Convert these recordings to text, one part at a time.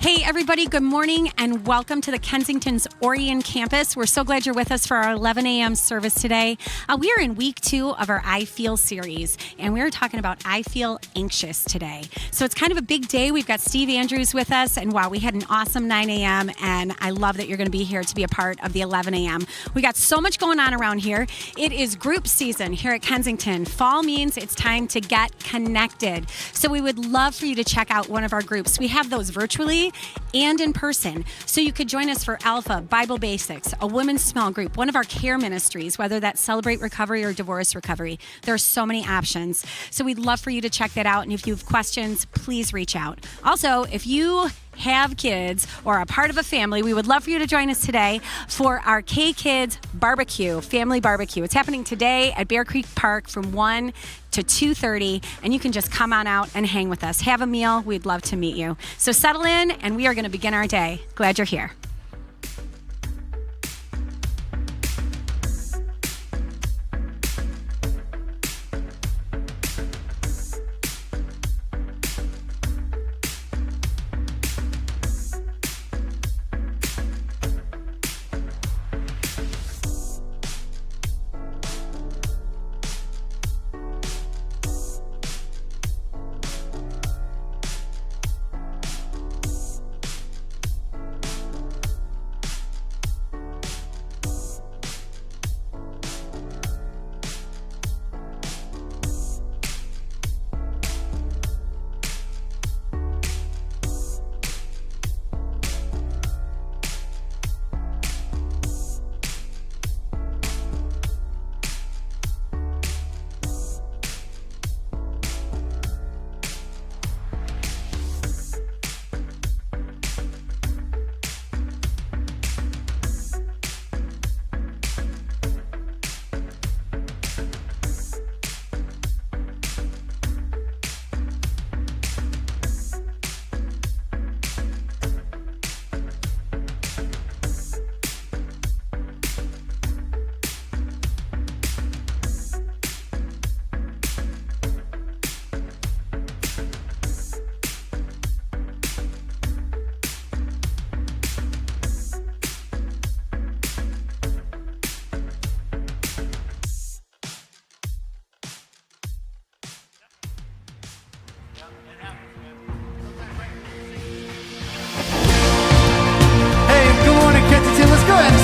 Hey, everybody, good morning and welcome to the Kensington's Orion campus. We're so glad you're with us for our 11 a.m. service today. We are in week 2 of our I Feel series, and we're talking about I Feel Anxious today. So it's kind of a big day. We've got Steve Andrews with us, and wow, we had an awesome 9 a.m., and I love that you're going to be here to be a part of the 11 a.m. We got so much going on around here. It is group season here at Kensington. Fall means it's time to get connected. So we would love for you to check out one of our groups. We have those virtually and in person. So you could join us for Alpha, Bible Basics, a women's small group, one of our care ministries, whether that's Celebrate Recovery or Divorce Recovery. There are so many options. So we'd love for you to check that out. And if you have questions, please reach out. Also, if you have kids or are part of a family, we would love for you to join us today for our K-Kids barbecue, family barbecue. It's happening today at Bear Creek Park from 1 to 2:30, and you can just come on out and hang with us. Have a meal. We'd love to meet you. So settle in, and we are going to begin our day. Glad you're here.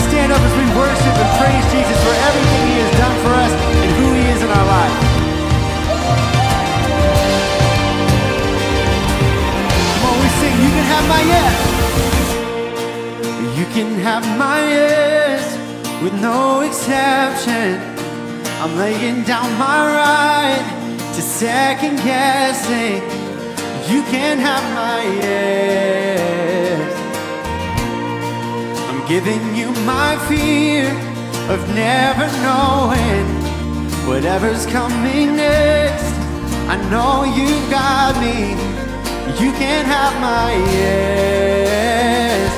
Stand up as we worship and praise Jesus for everything He has done for us and who He is in our life. Come on, we sing, you can have my yes. You can have my yes with no exception. I'm laying down my right to second guessing. You can have my yes. Giving you my fear of never knowing whatever's coming next. I know you got me. You can have my yes.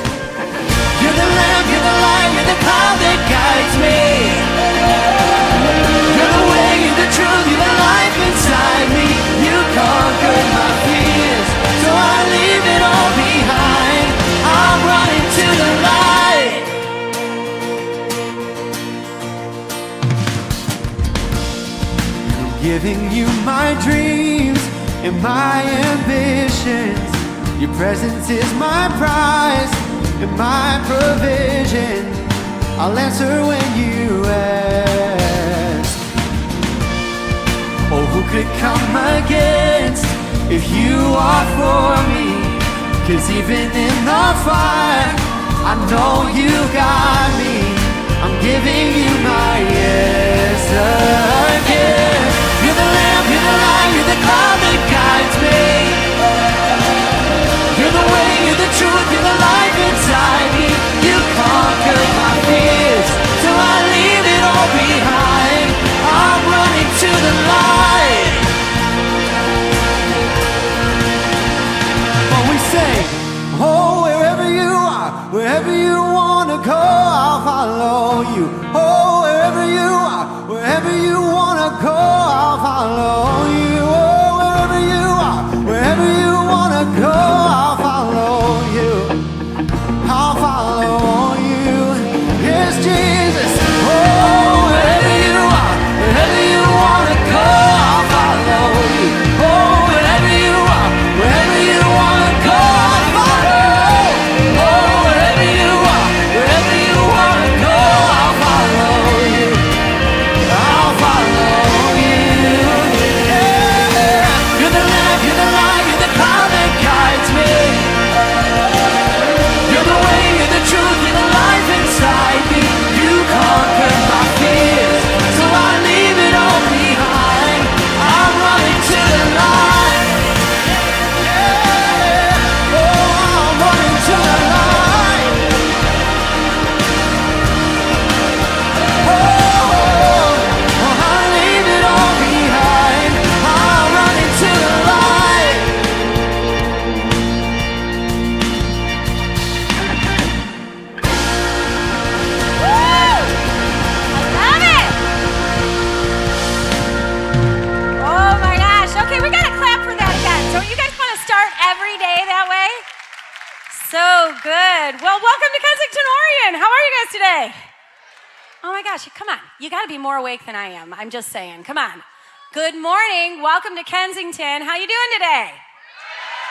You're the lamp, you're the light, you're the cloud that guides me. You're the way, you're the truth, you're the life inside me. You conquered my fears, so I leave it all behind. I'm running to the light. Giving you my dreams and my ambitions. Your presence is my prize and my provision. I'll answer when you ask. Oh, who could come against if you are for me? 'Cause even in the fire, I know you got me. I'm giving you my yes again. You're the lamp, you're the light, you're the cloud that guides me. You're the way, you're the truth, you're the life inside me. You conquered my fears, so I leave it all behind. I'm running to the light. But we sing, oh, wherever you are, wherever you wanna go, I'll follow you. Oh, wherever you are, wherever you wanna go, I'll follow you. Oh, wherever you are, wherever you wanna go, I'll follow you. good. Well, welcome to Kensington, Orion. How are you guys today? Oh my gosh, come on. You got to be more awake than I am. I'm just saying. Come on. Good morning. Welcome to Kensington. How you doing today?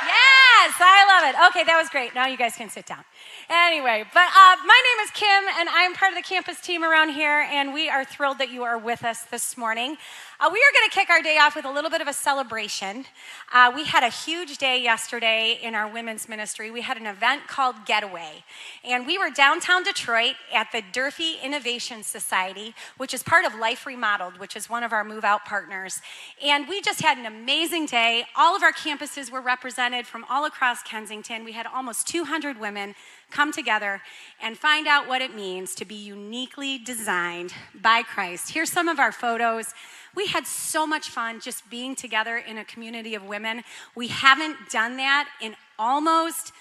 Yes, I love it. Okay, that was great. Now you guys can sit down. Anyway, but my name is Kim, and I'm part of the campus team around here, and we are thrilled that you are with us this morning. We are going to kick our day off with a little bit of a celebration. We had a huge day yesterday in our women's ministry. We had an event called Getaway, and we were downtown Detroit at the Durfee Innovation Society, which is part of Life Remodeled, which is one of our move-out partners. And we just had an amazing day. All of our campuses were represented from all across Kensington. We had almost 200 women come together and find out what it means to be uniquely designed by Christ. Here's some of our photos. We had so much fun just being together in a community of women. We haven't done that in almost,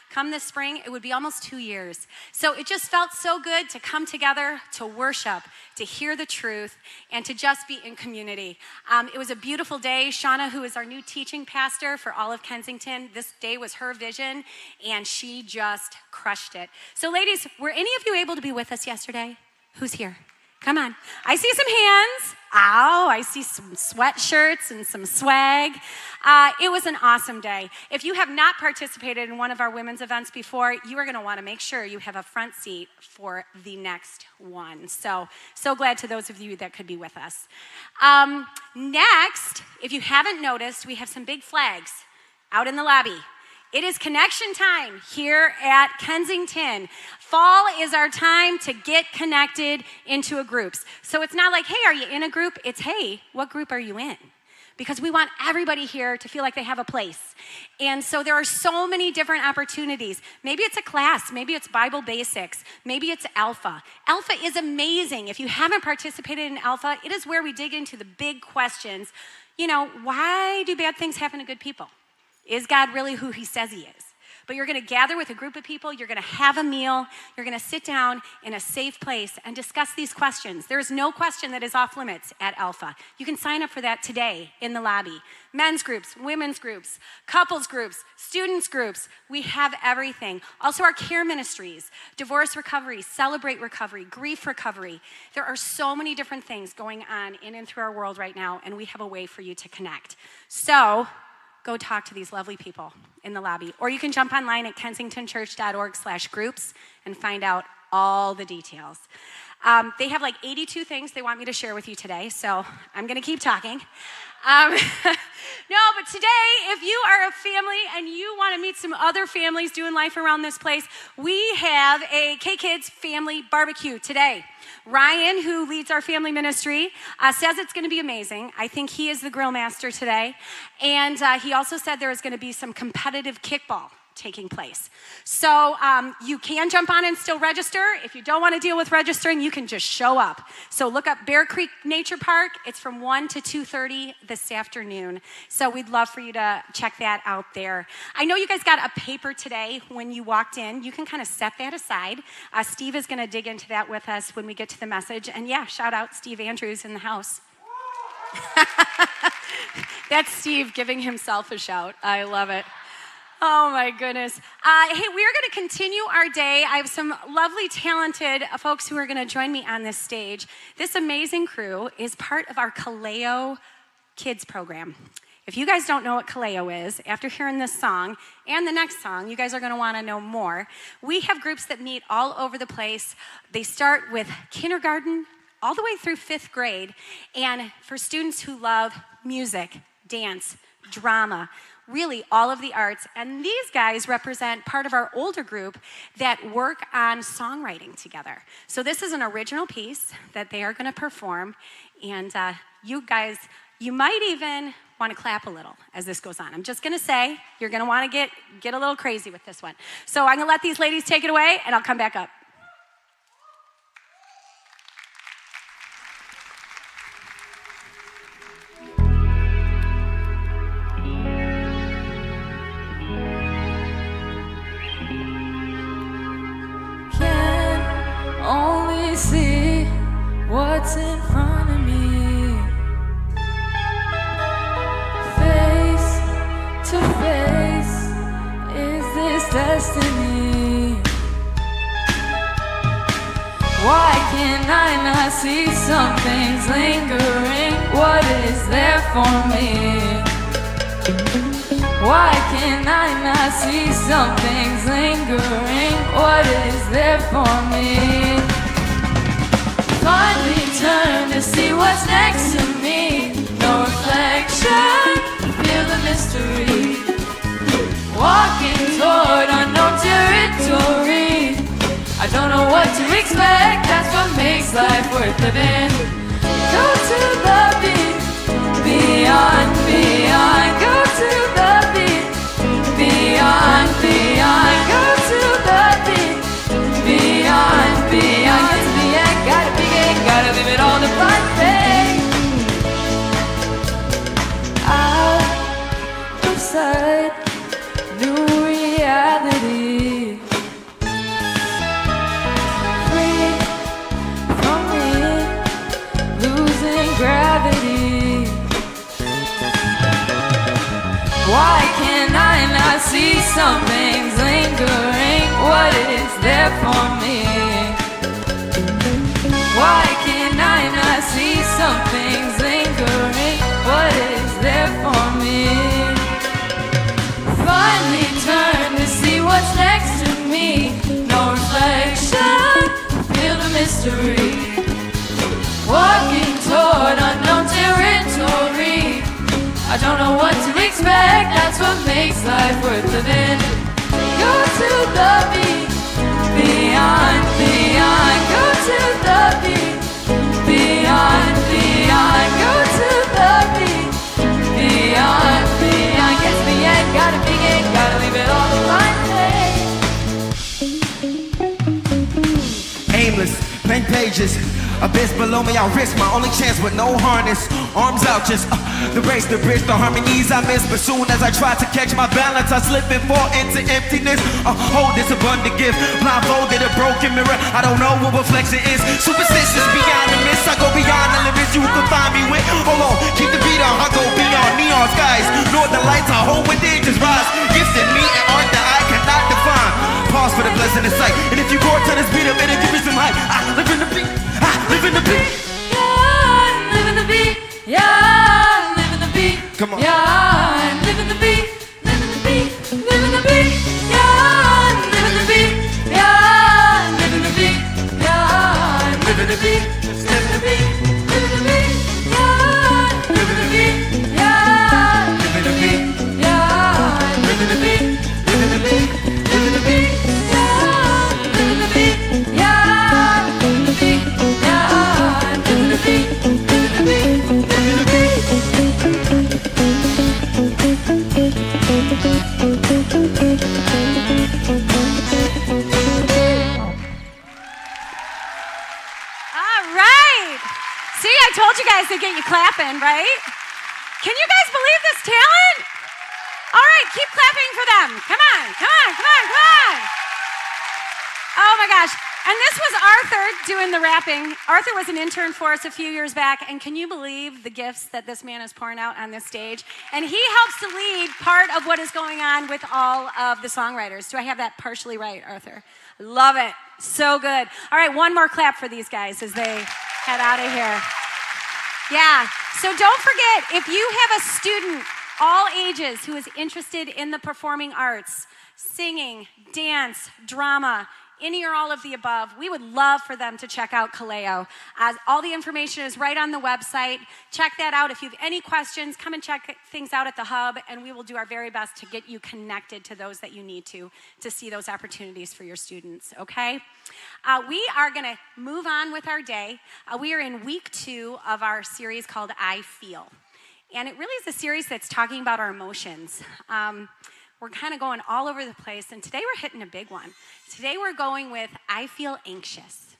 come this spring, it would be almost 2 years. So it just felt so good to come together, to worship, to hear the truth, and to just be in community. It was a beautiful day. Shauna, who is our new teaching pastor for all of Kensington, this day was her vision, and she just crushed it. So ladies, were any of you able to be with us yesterday? Who's here? Come on. I see some hands. Ow, I see some sweatshirts and some swag. It was an awesome day. If you have not participated in one of our women's events before, you are going to want to make sure you have a front seat for the next one. So glad to those of you that could be with us. Next, if you haven't noticed, we have some big flags out in the lobby. It is connection time here at Kensington. Fall is our time to get connected into groups. So it's not like, hey, are you in a group? It's, hey, what group are you in? Because we want everybody here to feel like they have a place. And so there are so many different opportunities. Maybe it's a class. Maybe it's Bible basics. Maybe it's Alpha. Alpha is amazing. If you haven't participated in Alpha, it is where we dig into the big questions. You know, why do bad things happen to good people? Is God really who he says he is? But you're going to gather with a group of people, you're going to have a meal, you're going to sit down in a safe place and discuss these questions. There is no question that is off limits at Alpha. You can sign up for that today in the lobby. Men's groups, women's groups, couples groups, students groups, we have everything. Also our care ministries, divorce recovery, celebrate recovery, grief recovery. There are so many different things going on in and through our world right now, and we have a way for you to connect. So go talk to these lovely people in the lobby. Or you can jump online at kensingtonchurch.org/groups and find out all the details. They have like 82 things they want me to share with you today, so I'm going to keep talking. No, but today, if you are a family and you want to meet some other families doing life around this place, we have a K-Kids family barbecue today. Ryan, who leads our family ministry, says it's going to be amazing. I think he is the grill master today. And he also said there is going to be some competitive kickball taking place. So you can jump on and still register. If you don't want to deal with registering, you can just show up. So look up Bear Creek Nature Park. It's from 1 to 2:30 this afternoon. So we'd love for you to check that out there. I know you guys got a paper today when you walked in. You can kind of set that aside. Steve is going to dig into that with us when we get to the message. And yeah, shout out Steve Andrews in the house. That's Steve giving himself a shout. I love it. Oh my goodness. Hey, we are going to continue our day. I have some lovely, talented folks who are going to join me on this stage. This amazing crew is part of our Kaleo Kids program. If you guys don't know what Kaleo is, after hearing this song and the next song, you guys are going to want to know more. We have groups that meet all over the place. They start with kindergarten all the way through 5th grade. And for students who love music, dance, drama, really all of the arts. And these guys represent part of our older group that work on songwriting together. So this is an original piece that they are going to perform. And you guys, you might even want to clap a little as this goes on. I'm just going to say, you're going to want to get a little crazy with this one. So I'm going to let these ladies take it away, and I'll come back up. See what's in front of me, face to face, is this destiny? see some things lingering? What is there for me? Why can I not see some things lingering? What is there for me? Finally turn to see what's next to me. No reflection, feel the mystery. Walking toward unknown territory. I don't know what to expect, that's what makes life worth living. Go to the beat, beyond, beyond. Go to the beat, beyond, beyond. Go to the beat, beyond, beyond. It's the end, gotta begin, gotta leave it all to find faith. Out of sight, new reality. Free from me, losing gravity. Why can I not see some things lingering? What is there for me? Why can I not see some things lingering? What is there for me? Finally turn to see what's next to me. No reflection, feel the mystery. Walking toward unknown territory. I don't know what to expect, that's what makes life worth living. Go to the beat, beyond, beyond. Go to the beat, beyond, beyond. Go to the beat, beyond, beyond. Gets the end, gotta begin, gotta leave it all to find faith. Aimless, blank pages. Abyss below me, I risk my only chance with no harness. Arms out, just the race, the bridge, the harmonies I miss. But soon as I try to catch my balance, I slip and fall into emptiness. Hold this abundant gift, blindfolded, a broken mirror. I don't know what reflection is. Superstitious beyond the mist. I go beyond the limits you can find me with. Hold on, keep the beat on. I go beyond neon skies. Northern lights, I hold when dangers rise. Gifted me and art that I cannot define. Pause for the blessing of sight. And if you go to this beat, it'll give me some height. I live in the beat. Live in the beat. Yeah, live in the beat. Yeah, live in the beat. Come on. Yeah, live in the beat. Live in the beat. Live in the beat. Yeah, live in the beat. Yeah, live in the beat. Yeah, live in the beat. Live in the beat. Live in the beat. Yeah, live in the beat. Yeah, live in the beat. Yeah, live in the beat. Live in the beat. Live in the beat. Yeah, live in the beat. Yeah, live in the beat. I told you guys to get you clapping, right? Can you guys believe this talent? All right, keep clapping for them. Come on, come on, come on, come on. Oh my gosh. And this was Arthur doing the rapping. Arthur was an intern for us a few years back, and can you believe the gifts that this man is pouring out on this stage? And he helps to lead part of what is going on with all of the songwriters. Do I have that partially right, Arthur? Love it. So good. All right, one more clap for these guys as they head out of here. Yeah, so don't forget, if you have a student, all ages, who is interested in the performing arts, singing, dance, drama, any or all of the above, we would love for them to check out Kaleo. All the information is right on the website. Check that out. If you have any questions, come and check things out at the hub, and we will do our very best to get you connected to those that you need to see those opportunities for your students, okay? We are going to move on with our day. We are in week 2 of our series called I Feel. And it really is a series that's talking about our emotions. We're kind of going all over the place, and today we're hitting a big one. Today we're going with, I feel anxious.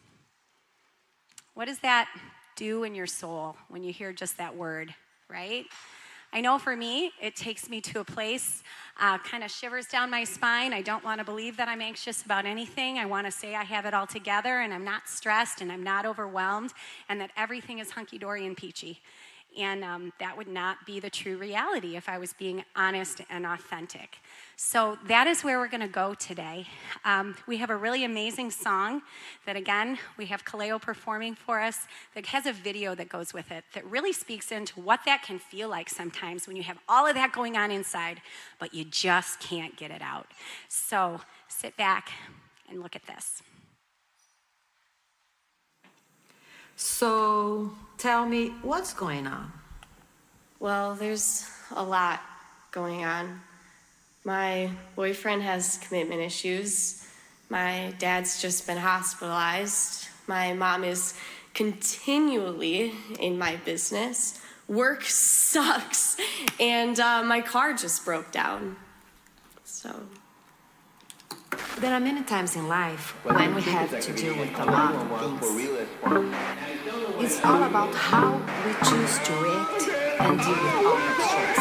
What does that do in your soul when you hear just that word, right? I know for me, it takes me to a place, kind of shivers down my spine. I don't want to believe that I'm anxious about anything. I want to say I have it all together, and I'm not stressed, and I'm not overwhelmed, and that everything is hunky-dory and peachy. And that would not be the true reality if I was being honest and authentic. So that is where we're going to go today. We have a really amazing song that, again, we have Kaleo performing for us that has a video that goes with it that really speaks into what that can feel like sometimes when you have all of that going on inside, but you just can't get it out. So sit back and look at this. So tell me, what's going on? Well, there's a lot going on. My boyfriend has commitment issues. My dad's just been hospitalized. My mom is continually in my business. Work sucks. And my car just broke down. So. There are many times in life when we have to deal with a lot of things. It's all about how we choose to react and deal with our stress.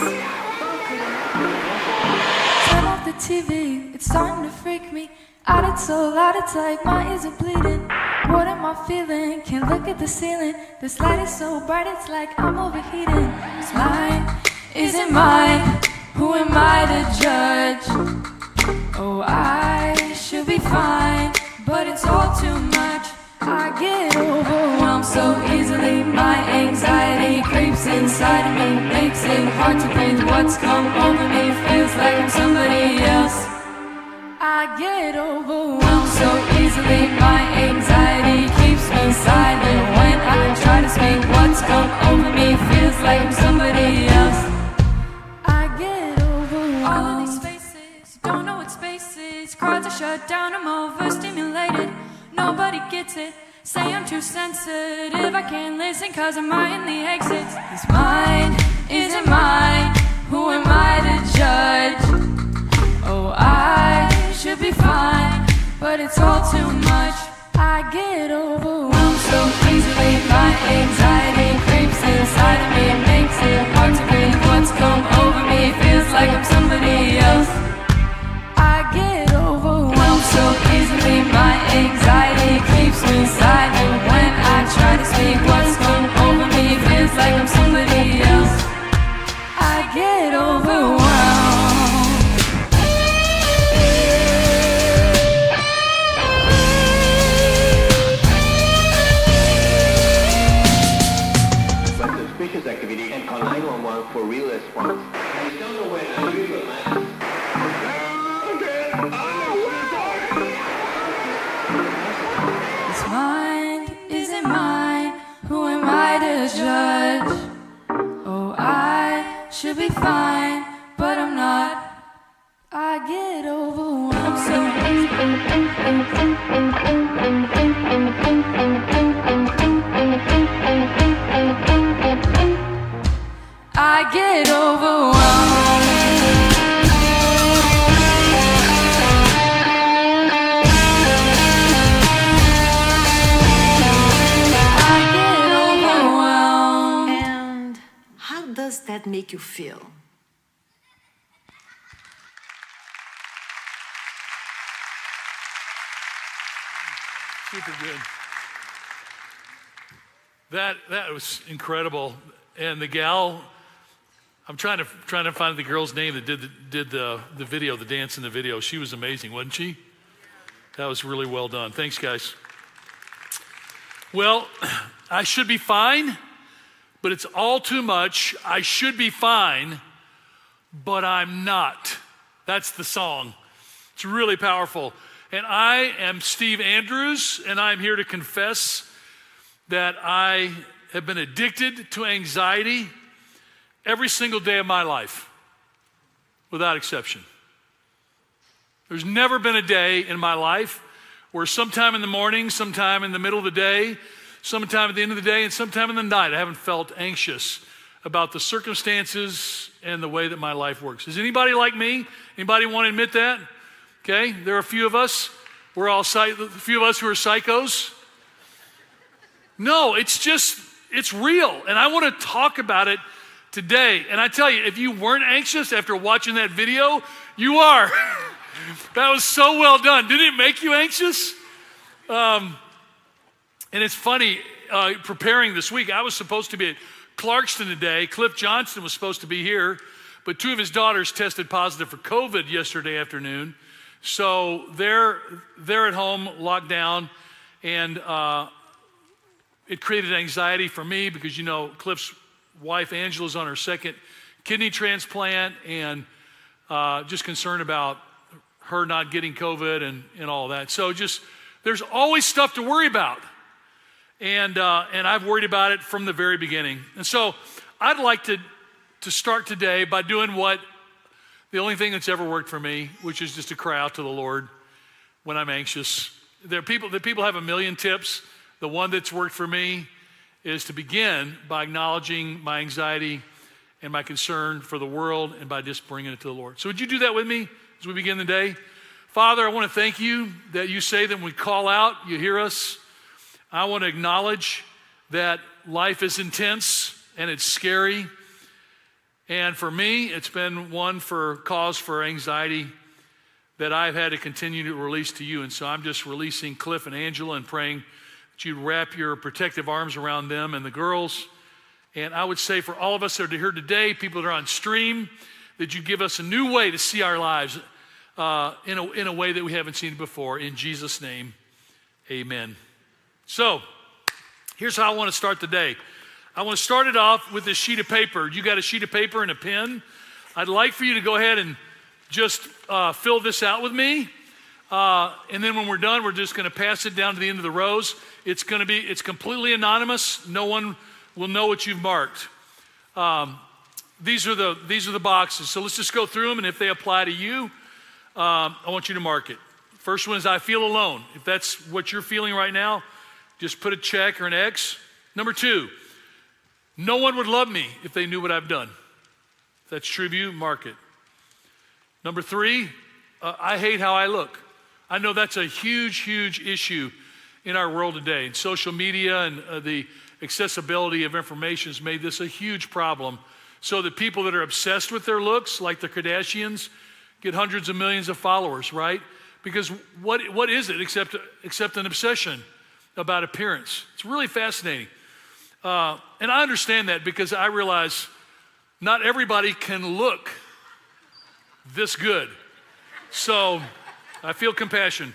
Turn off the TV, it's starting to freak me out. It's so loud, it's like my ears are bleeding. What am I feeling? Can't look at the ceiling. This light is so bright, it's like I'm overheating. It's mine, is it mine? Who am I to judge? Oh, I should be fine, but it's all too much. I get overwhelmed so easily. My anxiety creeps inside of me, makes it hard to breathe. What's come over me feels like I'm somebody else. I get overwhelmed so easily. My anxiety keeps me silent. When I try to speak, what's come over me feels like I'm somebody else. I get overwhelmed. All of these spaces, don't know what space is. Crowds are shut down, I'm overstimulated. Nobody gets it. Say I'm too sensitive, I can't listen cause I'm eyeing the exits. Is mine, is it mine? Who am I to judge? Oh, I should be fine, but it's all too much. I get overwhelmed so easily. My anxiety creeps inside of me, makes it hard to breathe. What's come over me feels like I'm somebody else. I get overwhelmed so easily. My anxiety keeps me silent. When I try to speak, what's come over me feels like I'm somebody else. I get overwhelmed. But the suspicious activity and call 911 for real response. I don't know when I will land. It's mine, is it mine? Who am I to judge? Oh, I should be fine, but I'm not. I get overwhelmed I get overwhelmed. And how does that make you feel? Super good. That was incredible. And the gal, I'm trying to find the girl's name that did the video, the dance in the video. She was amazing, wasn't she? That was really well done. Thanks, guys. Well, I should be fine, but it's all too much. I should be fine, but I'm not. That's the song. It's really powerful. And I am Steve Andrews, and I'm here to confess that I have been addicted to anxiety every single day of my life, without exception. There's never been a day in my life where sometime in the morning, sometime in the middle of the day, sometime at the end of the day, and sometime in the night, I haven't felt anxious about the circumstances and the way that my life works. Is anybody like me? Anybody want to admit that? Okay, there are a few of us. We're all a few of us who are psychos. No, it's real. And I want to talk about it today. And I tell you, if you weren't anxious after watching that video, you are. That was so well done. Didn't it make you anxious? And it's funny, preparing this week, I was supposed to be at Clarkston today. Cliff Johnston was supposed to be here, but 2 of his daughters tested positive for COVID yesterday afternoon. So they're at home, locked down, and it created anxiety for me because, you know, Cliff's wife, Angela's on her 2nd kidney transplant, and just concerned about her not getting COVID and all that. So just, there's always stuff to worry about. And I've worried about it from the very beginning. And so I'd like to start today by doing what the only thing that's ever worked for me, which is just to cry out to the Lord when I'm anxious. The people have a million tips. The one that's worked for me is to begin by acknowledging my anxiety and my concern for the world and by just bringing it to the Lord. So would you do that with me as we begin the day? Father, I want to thank you that you say that when we call out, you hear us. I want to acknowledge that life is intense and it's scary. And for me, it's been one for cause for anxiety that I've had to continue to release to you. And so I'm just releasing Cliff and Angela and praying that you'd wrap your protective arms around them and the girls. And I would say for all of us that are here today, people that are on stream, that you give us a new way to see our lives in a way that we haven't seen before. In Jesus' name, amen. So here's how I want to start the day. I want to start it off with this sheet of paper. You got a sheet of paper and a pen? I'd like for you to go ahead and just fill this out with me. And then when we're done, we're just going to pass it down to the end of the rows. It's completely anonymous. No one will know what you've marked. These are the boxes. So let's just go through them, and if they apply to you, I want you to mark it. First one is I feel alone. If that's what you're feeling right now, just put a check or an X. Number 2, no one would love me if they knew what I've done. If that's true of you, mark it. Number 3, I hate how I look. I know that's a huge, huge issue in our world today. And social media and the accessibility of information has made this a huge problem. So that people that are obsessed with their looks, like the Kardashians, get hundreds of millions of followers, right? Because what is it except an obsession about appearance? It's really fascinating. And I understand that because I realize not everybody can look this good. So I feel compassion.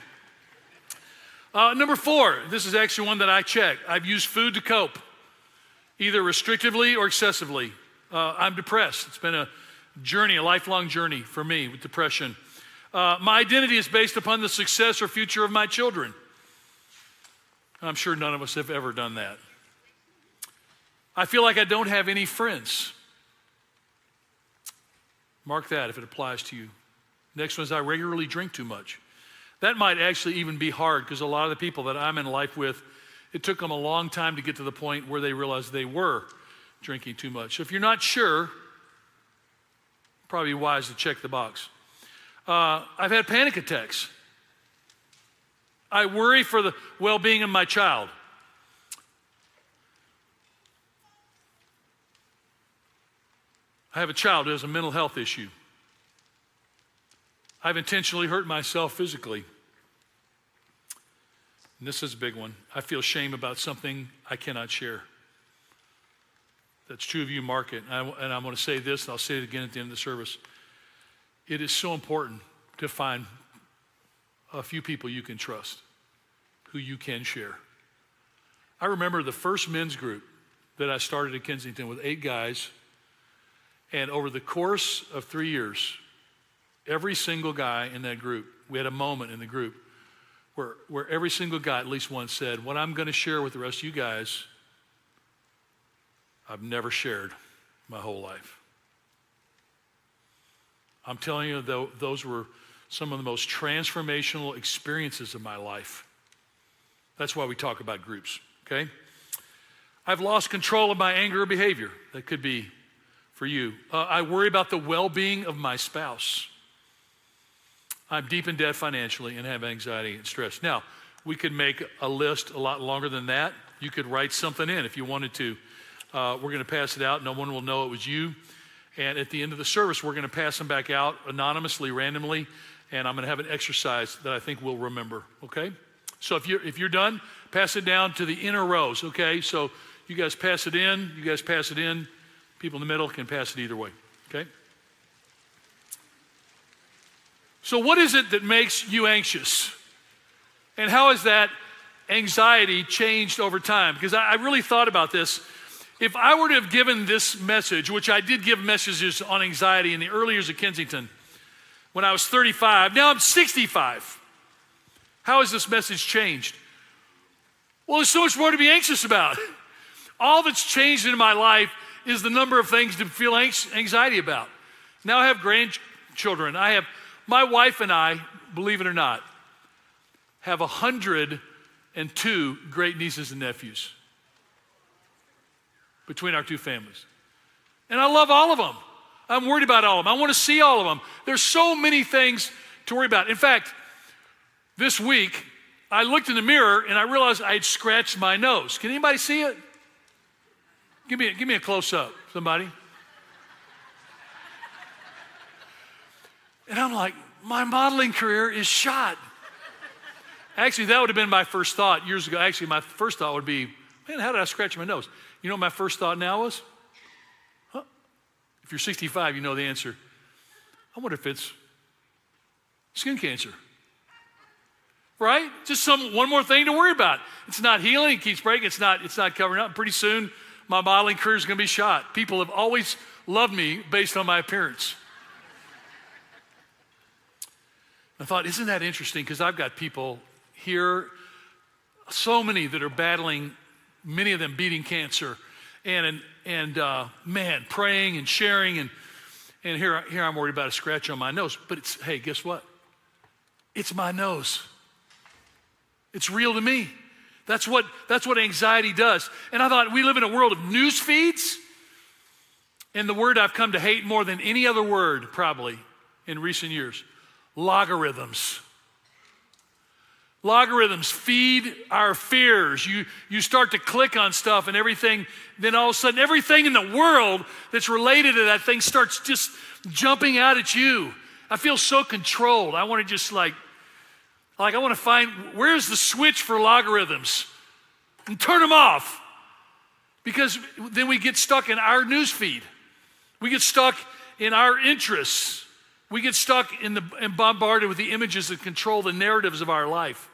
Number 4, this is actually one that I check. I've used food to cope, either restrictively or excessively. I'm depressed. It's been a journey, a lifelong journey for me with depression. My identity is based upon the success or future of my children. I'm sure none of us have ever done that. I feel like I don't have any friends. Mark that if it applies to you. Next one is I regularly drink too much. That might actually even be hard because a lot of the people that I'm in life with, it took them a long time to get to the point where they realized they were drinking too much. So if you're not sure, probably wise to check the box. I've had panic attacks. I worry for the well-being of my child. I have a child who has a mental health issue. I've intentionally hurt myself physically. And this is a big one. I feel shame about something I cannot share. That's true of you, mark it. And I'm going to say this, and I'll say it again at the end of the service. It is so important to find a few people you can trust, who you can share. I remember the first men's group that I started in Kensington with 8 guys, and over the course of 3 years, every single guy in that group, we had a moment in the group where every single guy at least once said, what I'm going to share with the rest of you guys, I've never shared my whole life. I'm telling you, though, those were some of the most transformational experiences of my life. That's why we talk about groups, okay? I've lost control of my anger or behavior. That could be for you. I worry about the well-being of my spouse. I'm deep in debt financially and have anxiety and stress. Now, we could make a list a lot longer than that. You could write something in if you wanted to. We're going to pass it out. No one will know it was you. And at the end of the service, we're going to pass them back out anonymously, randomly, and I'm going to have an exercise that I think we'll remember, okay? So if you're done, pass it down to the inner rows, okay? So you guys pass it in, you guys pass it in. People in the middle can pass it either way, okay? So what is it that makes you anxious? And how has that anxiety changed over time? Because I really thought about this. If I were to have given this message, which I did give messages on anxiety in the early years of Kensington, when I was 35, now I'm 65. How has this message changed? Well, there's so much more to be anxious about. All that's changed in my life is the number of things to feel anxiety about. Now I have grandchildren. My wife and I, believe it or not, have 102 great nieces and nephews between our two families. And I love all of them. I'm worried about all of them. I want to see all of them. There's so many things to worry about. In fact, this week, I looked in the mirror and I realized I had scratched my nose. Can anybody see it? Give me a close-up, somebody. And I'm like, my modeling career is shot. Actually, that would have been my first thought years ago. Actually, my first thought would be, man, how did I scratch my nose? You know what my first thought now was? Huh? If you're 65, you know the answer. I wonder if it's skin cancer. Right? Just one more thing to worry about. It's not healing, it keeps breaking, it's not covering up. Pretty soon, my modeling career is going to be shot. People have always loved me based on my appearance. I thought, isn't that interesting? Because I've got people here, so many that are battling, many of them beating cancer, and man, praying and sharing, and here I'm worried about a scratch on my nose. But hey, guess what? It's my nose. It's real to me. That's what anxiety does. And I thought, we live in a world of news feeds, and the word I've come to hate more than any other word probably in recent years, logarithms. Logarithms feed our fears. You start to click on stuff and everything, then all of a sudden everything in the world that's related to that thing starts just jumping out at you. I feel so controlled. I want to just like I want to find, where's the switch for logarithms? And turn them off. Because then we get stuck in our news feed. We get stuck in our interests. We get stuck and bombarded with the images that control the narratives of our life.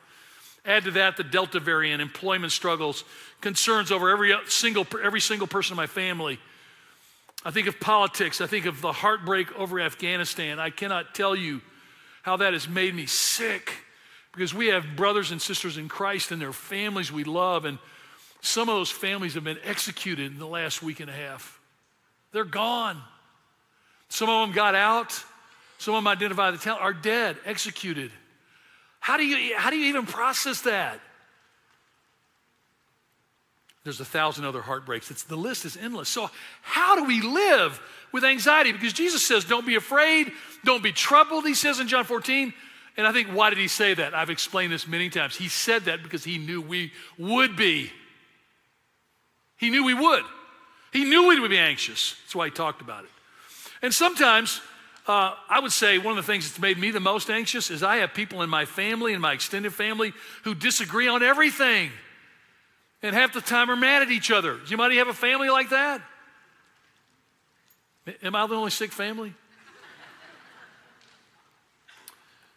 Add to that the Delta variant, employment struggles, concerns over every single person in my family. I think of politics. I think of the heartbreak over Afghanistan. I cannot tell you how that has made me sick, because we have brothers and sisters in Christ and their families we love, and some of those families have been executed in the last week and a half. They're gone. Some of them got out. Some of them identified the talent, are dead, executed. How do you even process that? There's 1,000 other heartbreaks. The list is endless. So how do we live with anxiety? Because Jesus says, don't be afraid, don't be troubled, he says in John 14. And I think, why did he say that? I've explained this many times. He said that because he knew we would be. He knew we would. He knew we would be anxious. That's why he talked about it. And sometimes, I would say one of the things that's made me the most anxious is I have people in my family and my extended family who disagree on everything. And half the time are mad at each other. Do you mind have a family like that? Am I the only sick family?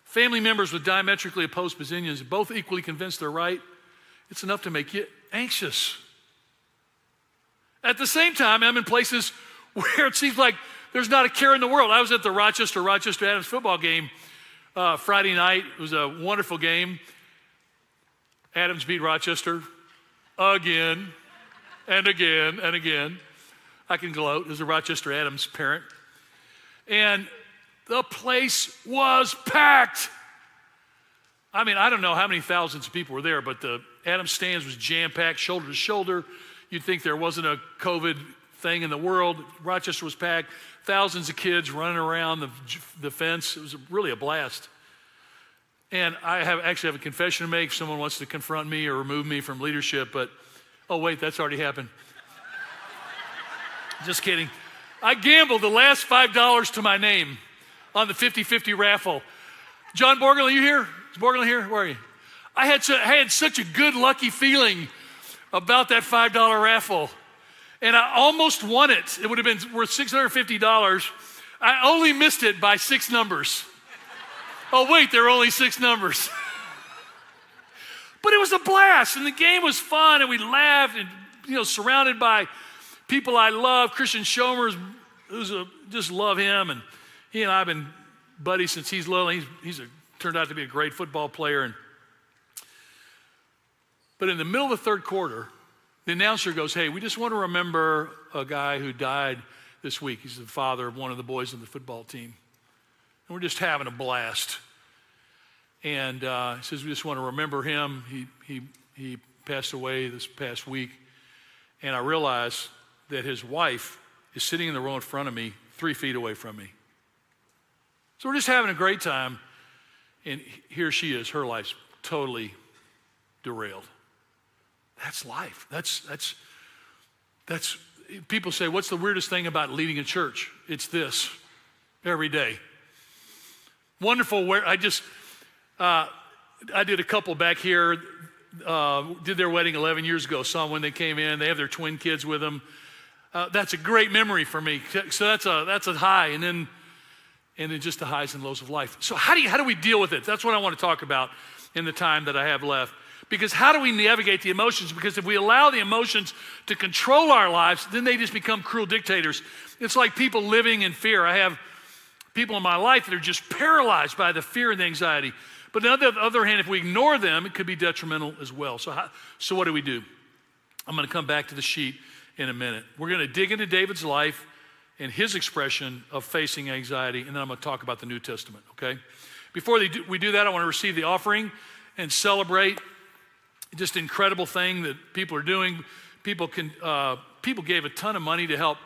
Family members with diametrically opposed positions, both equally convinced they're right, it's enough to make you anxious. At the same time, I'm in places where it seems like there's not a care in the world. I was at the Rochester Adams football game Friday night. It was a wonderful game. Adams beat Rochester again and again and again. I can gloat as a Rochester Adams parent. And the place was packed. I mean, I don't know how many thousands of people were there, but the Adams stands was jam-packed, shoulder to shoulder. You'd think there wasn't a COVID thing in the world. Rochester was packed. Thousands of kids running around the fence. It was really a blast. And I actually have a confession to make if someone wants to confront me or remove me from leadership, but, oh wait, that's already happened. Just kidding. I gambled the last $5 to my name on the 50-50 raffle. John Borgel, are you here? Is Borgel here? Where are you? I had such a good, lucky feeling about that $5 raffle. And I almost won it. It would have been worth $650. I only missed it by 6 numbers. Oh, wait, there are only 6 numbers. But it was a blast, and the game was fun, and we laughed, and surrounded by people I love. Christian Schomer, just love him, and he and I have been buddies since he's little. He's turned out to be a great football player. But in the middle of the third quarter, the announcer goes, "Hey, we just want to remember a guy who died this week. He's the father of one of the boys on the football team. And we're just having a blast." And he says, "We just want to remember him. He passed away this past week." And I realized that his wife is sitting in the row in front of me, 3 feet away from me. So we're just having a great time. And here she is. Her life's totally derailed. That's life. That's people say, "What's the weirdest thing about leading a church?" It's this, every day. Wonderful. I did a couple back here, did their wedding 11 years ago. Saw them when they came in. They have their twin kids with them. That's a great memory for me. So that's a high, and then just the highs and lows of life. So how do we deal with it? That's what I want to talk about in the time that I have left. Because how do we navigate the emotions? Because if we allow the emotions to control our lives, then they just become cruel dictators. It's like people living in fear. I have people in my life that are just paralyzed by the fear and the anxiety. But on the other hand, if we ignore them, it could be detrimental as well. So what do we do? I'm going to come back to the sheet in a minute. We're going to dig into David's life and his expression of facing anxiety, and then I'm going to talk about the New Testament, okay? Before we do that, I want to receive the offering and celebrate just incredible thing that people are doing. People gave a ton of money to help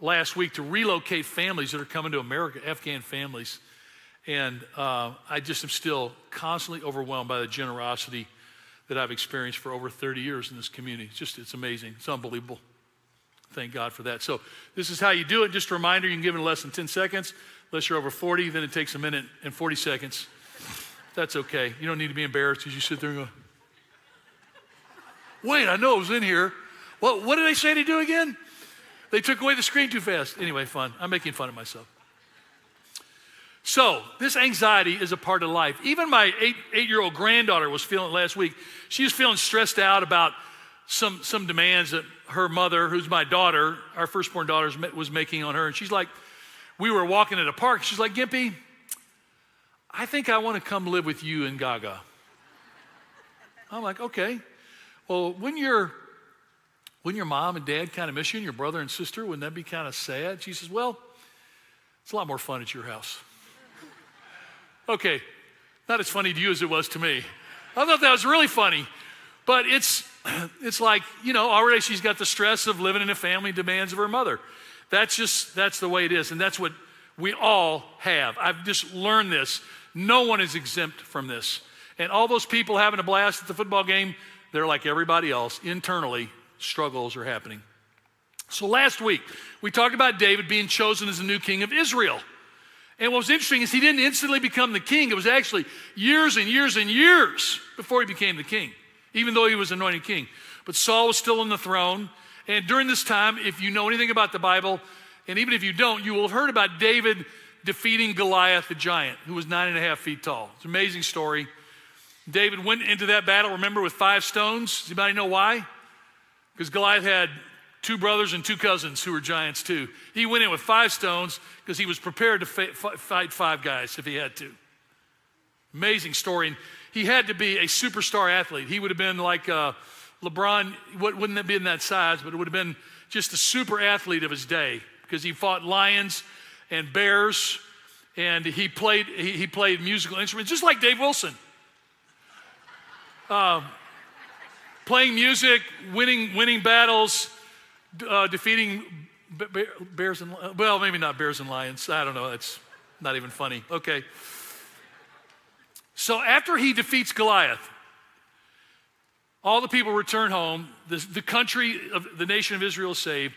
last week to relocate families that are coming to America, Afghan families. And I just am still constantly overwhelmed by the generosity that I've experienced for over 30 years in this community. It's amazing. It's unbelievable. Thank God for that. So this is how you do it. Just a reminder, you can give it in less than 10 seconds. Unless you're over 40, then it takes 1 minute and 40 seconds. That's okay. You don't need to be embarrassed as you sit there and go, "Wait, I know it was in here. What did they say to do again? They took away the screen too fast." Anyway, fun. I'm making fun of myself. So this anxiety is a part of life. Even my eight-year-old granddaughter was feeling it last week. She was feeling stressed out about some demands that her mother, who's my daughter, our firstborn daughter, was making on her. And she's like, we were walking at a park. She's like, "Gimpy, I think I want to come live with you and Gaga." I'm like, "Okay. Well, when your mom and dad kind of miss you and your brother and sister, wouldn't that be kind of sad?" She says, "Well, it's a lot more fun at your house." Okay, not as funny to you as it was to me. I thought that was really funny. But it's like, already she's got the stress of living in the family demands of her mother. That's the way it is. And that's what we all have. I've just learned this. No one is exempt from this. And all those people having a blast at the football game, they're like everybody else. Internally, struggles are happening. So last week, we talked about David being chosen as the new king of Israel. And what was interesting is he didn't instantly become the king. It was actually years and years and years before he became the king, even though he was anointed king. But Saul was still on the throne. And during this time, if you know anything about the Bible, and even if you don't, you will have heard about David defeating Goliath, the giant, who was 9.5 feet tall. It's an amazing story. David went into that battle, remember, with 5 stones. Does anybody know why? Because Goliath had 2 brothers and 2 cousins who were giants too. He went in with 5 stones because he was prepared to fight 5 guys if he had to. Amazing story. And he had to be a superstar athlete. He would have been like LeBron, wouldn't have been that size, but it would have been just a super athlete of his day because he fought lions and bears, and he played musical instruments, just like Dave Wilson. Playing music, winning battles, defeating bears and, well, maybe not bears and lions. I don't know. That's not even funny. Okay. So after he defeats Goliath, all the people return home. The country of the nation of Israel is saved.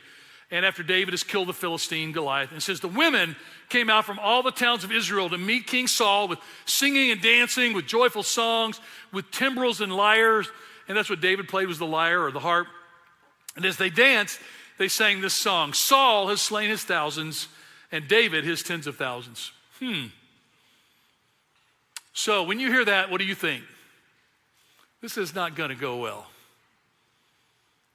And after David has killed the Philistine Goliath, and it says the women came out from all the towns of Israel to meet King Saul with singing and dancing, with joyful songs, with timbrels and lyres. And that's what David played, was the lyre or the harp. And as they danced, they sang this song: Saul has slain his thousands, and David his tens of thousands. So when you hear that, what do you think? This is not going to go well.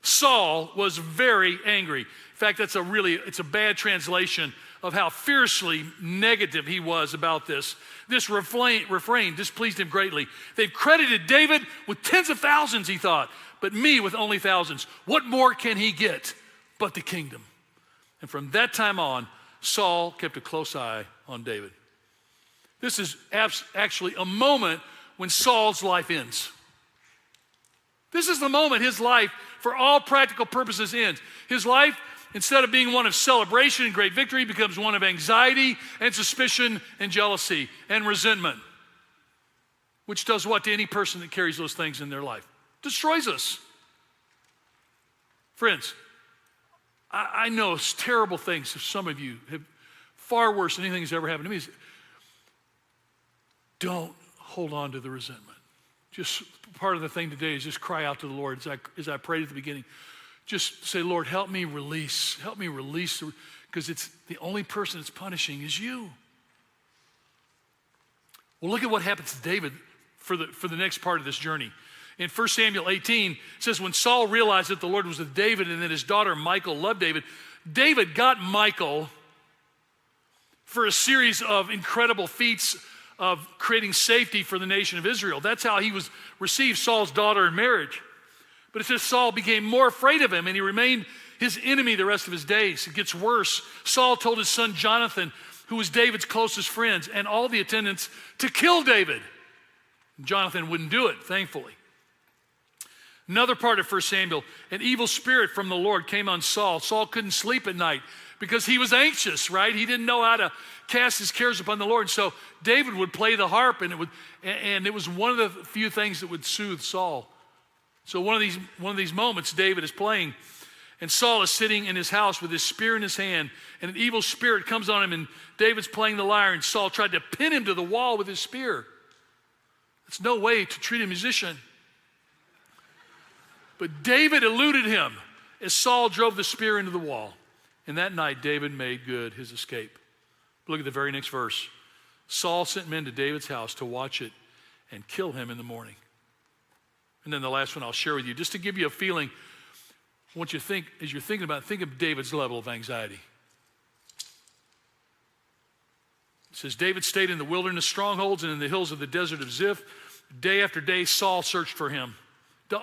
Saul was very angry. In fact, it's a bad translation of how fiercely negative he was about this. This refrain displeased him greatly. They've credited David with tens of thousands, he thought, but me with only thousands. What more can he get but the kingdom? And from that time on, Saul kept a close eye on David. This is actually a moment when Saul's life ends. This is the moment his life, for all practical purposes, ends. His life, instead of being one of celebration and great victory, becomes one of anxiety and suspicion and jealousy and resentment, which does what to any person that carries those things in their life? Destroys us. Friends, I know it's terrible things. Some of you have far worse than anything that's ever happened to me. Don't hold on to the resentment. Just part of the thing today is just cry out to the Lord as I prayed at the beginning. Just say, Lord, help me release, because it's the only person that's punishing is you. Well, look at what happens to David for the next part of this journey. In 1 Samuel 18, it says, when Saul realized that the Lord was with David and that his daughter Michal loved David, David got Michal for a series of incredible feats of creating safety for the nation of Israel. That's how he was received, Saul's daughter, in marriage. But it says Saul became more afraid of him, and he remained his enemy the rest of his days. It gets worse. Saul told his son Jonathan, who was David's closest friends, and all the attendants, to kill David. Jonathan wouldn't do it, thankfully. Another part of 1 Samuel, an evil spirit from the Lord came on Saul. Saul couldn't sleep at night because he was anxious, right? He didn't know how to cast his cares upon the Lord. So David would play the harp, and it was one of the few things that would soothe Saul. So one of these moments, David is playing, and Saul is sitting in his house with his spear in his hand, and an evil spirit comes on him, and David's playing the lyre, and Saul tried to pin him to the wall with his spear. That's no way to treat a musician. But David eluded him as Saul drove the spear into the wall. And that night, David made good his escape. Look at the very next verse. Saul sent men to David's house to watch it and kill him in the morning. And then the last one I'll share with you, just to give you a feeling, what you think, as you're thinking about it, think of David's level of anxiety. It says, David stayed in the wilderness strongholds and in the hills of the desert of Ziph. Day after day, Saul searched for him.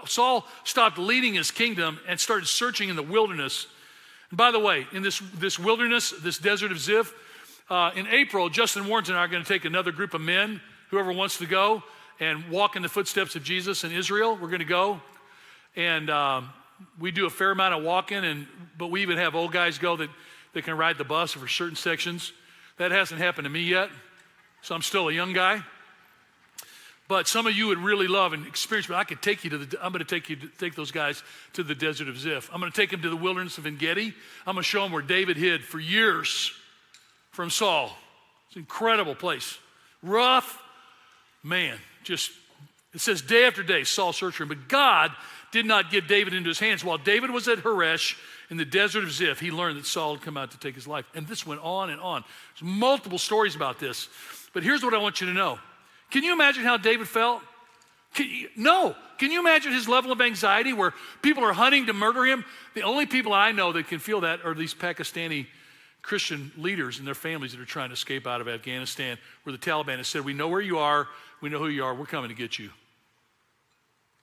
Saul stopped leading his kingdom and started searching in the wilderness. And by the way, in this wilderness, this desert of Ziph, in April, Justin Warrens and I are going to take another group of men, whoever wants to go, and walk in the footsteps of Jesus in Israel. We're going to go. And we do a fair amount of walking, but we even have old guys go that can ride the bus for certain sections. That hasn't happened to me yet, so I'm still a young guy. But some of you would really love and experience, but I could take you I'm going to take those guys to the desert of Ziph. I'm going to take them to the wilderness of En-Gedi. I'm going to show them where David hid for years from Saul. It's an incredible place. Rough, man, it says day after day, Saul searched for him, but God did not give David into his hands. While David was at Horesh in the desert of Ziph, he learned that Saul had come out to take his life. And this went on and on. There's multiple stories about this. But here's what I want you to know. Can you imagine how David felt? No. Can you imagine his level of anxiety where people are hunting to murder him? The only people I know that can feel that are these Pakistani Christian leaders and their families that are trying to escape out of Afghanistan, where the Taliban has said, we know where you are, we know who you are, we're coming to get you.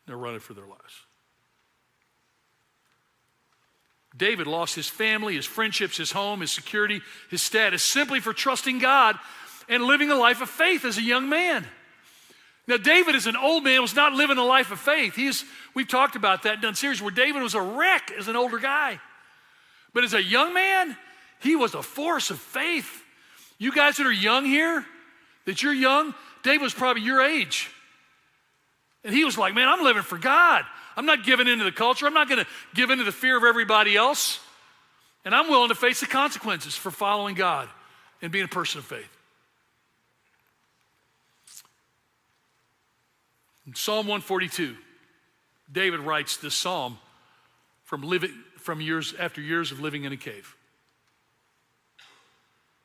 They're running for their lives. David lost his family, his friendships, his home, his security, his status, simply for trusting God and living a life of faith as a young man. Now, David as an old man was not living a life of faith. We've talked about that, done series where David was a wreck as an older guy. But as a young man, he was a force of faith. You guys that are young here, that you're young, David was probably your age. And he was like, man, I'm living for God. I'm not giving into the culture. I'm not going to give into the fear of everybody else. And I'm willing to face the consequences for following God and being a person of faith. In Psalm 142, David writes this psalm from years of living in a cave.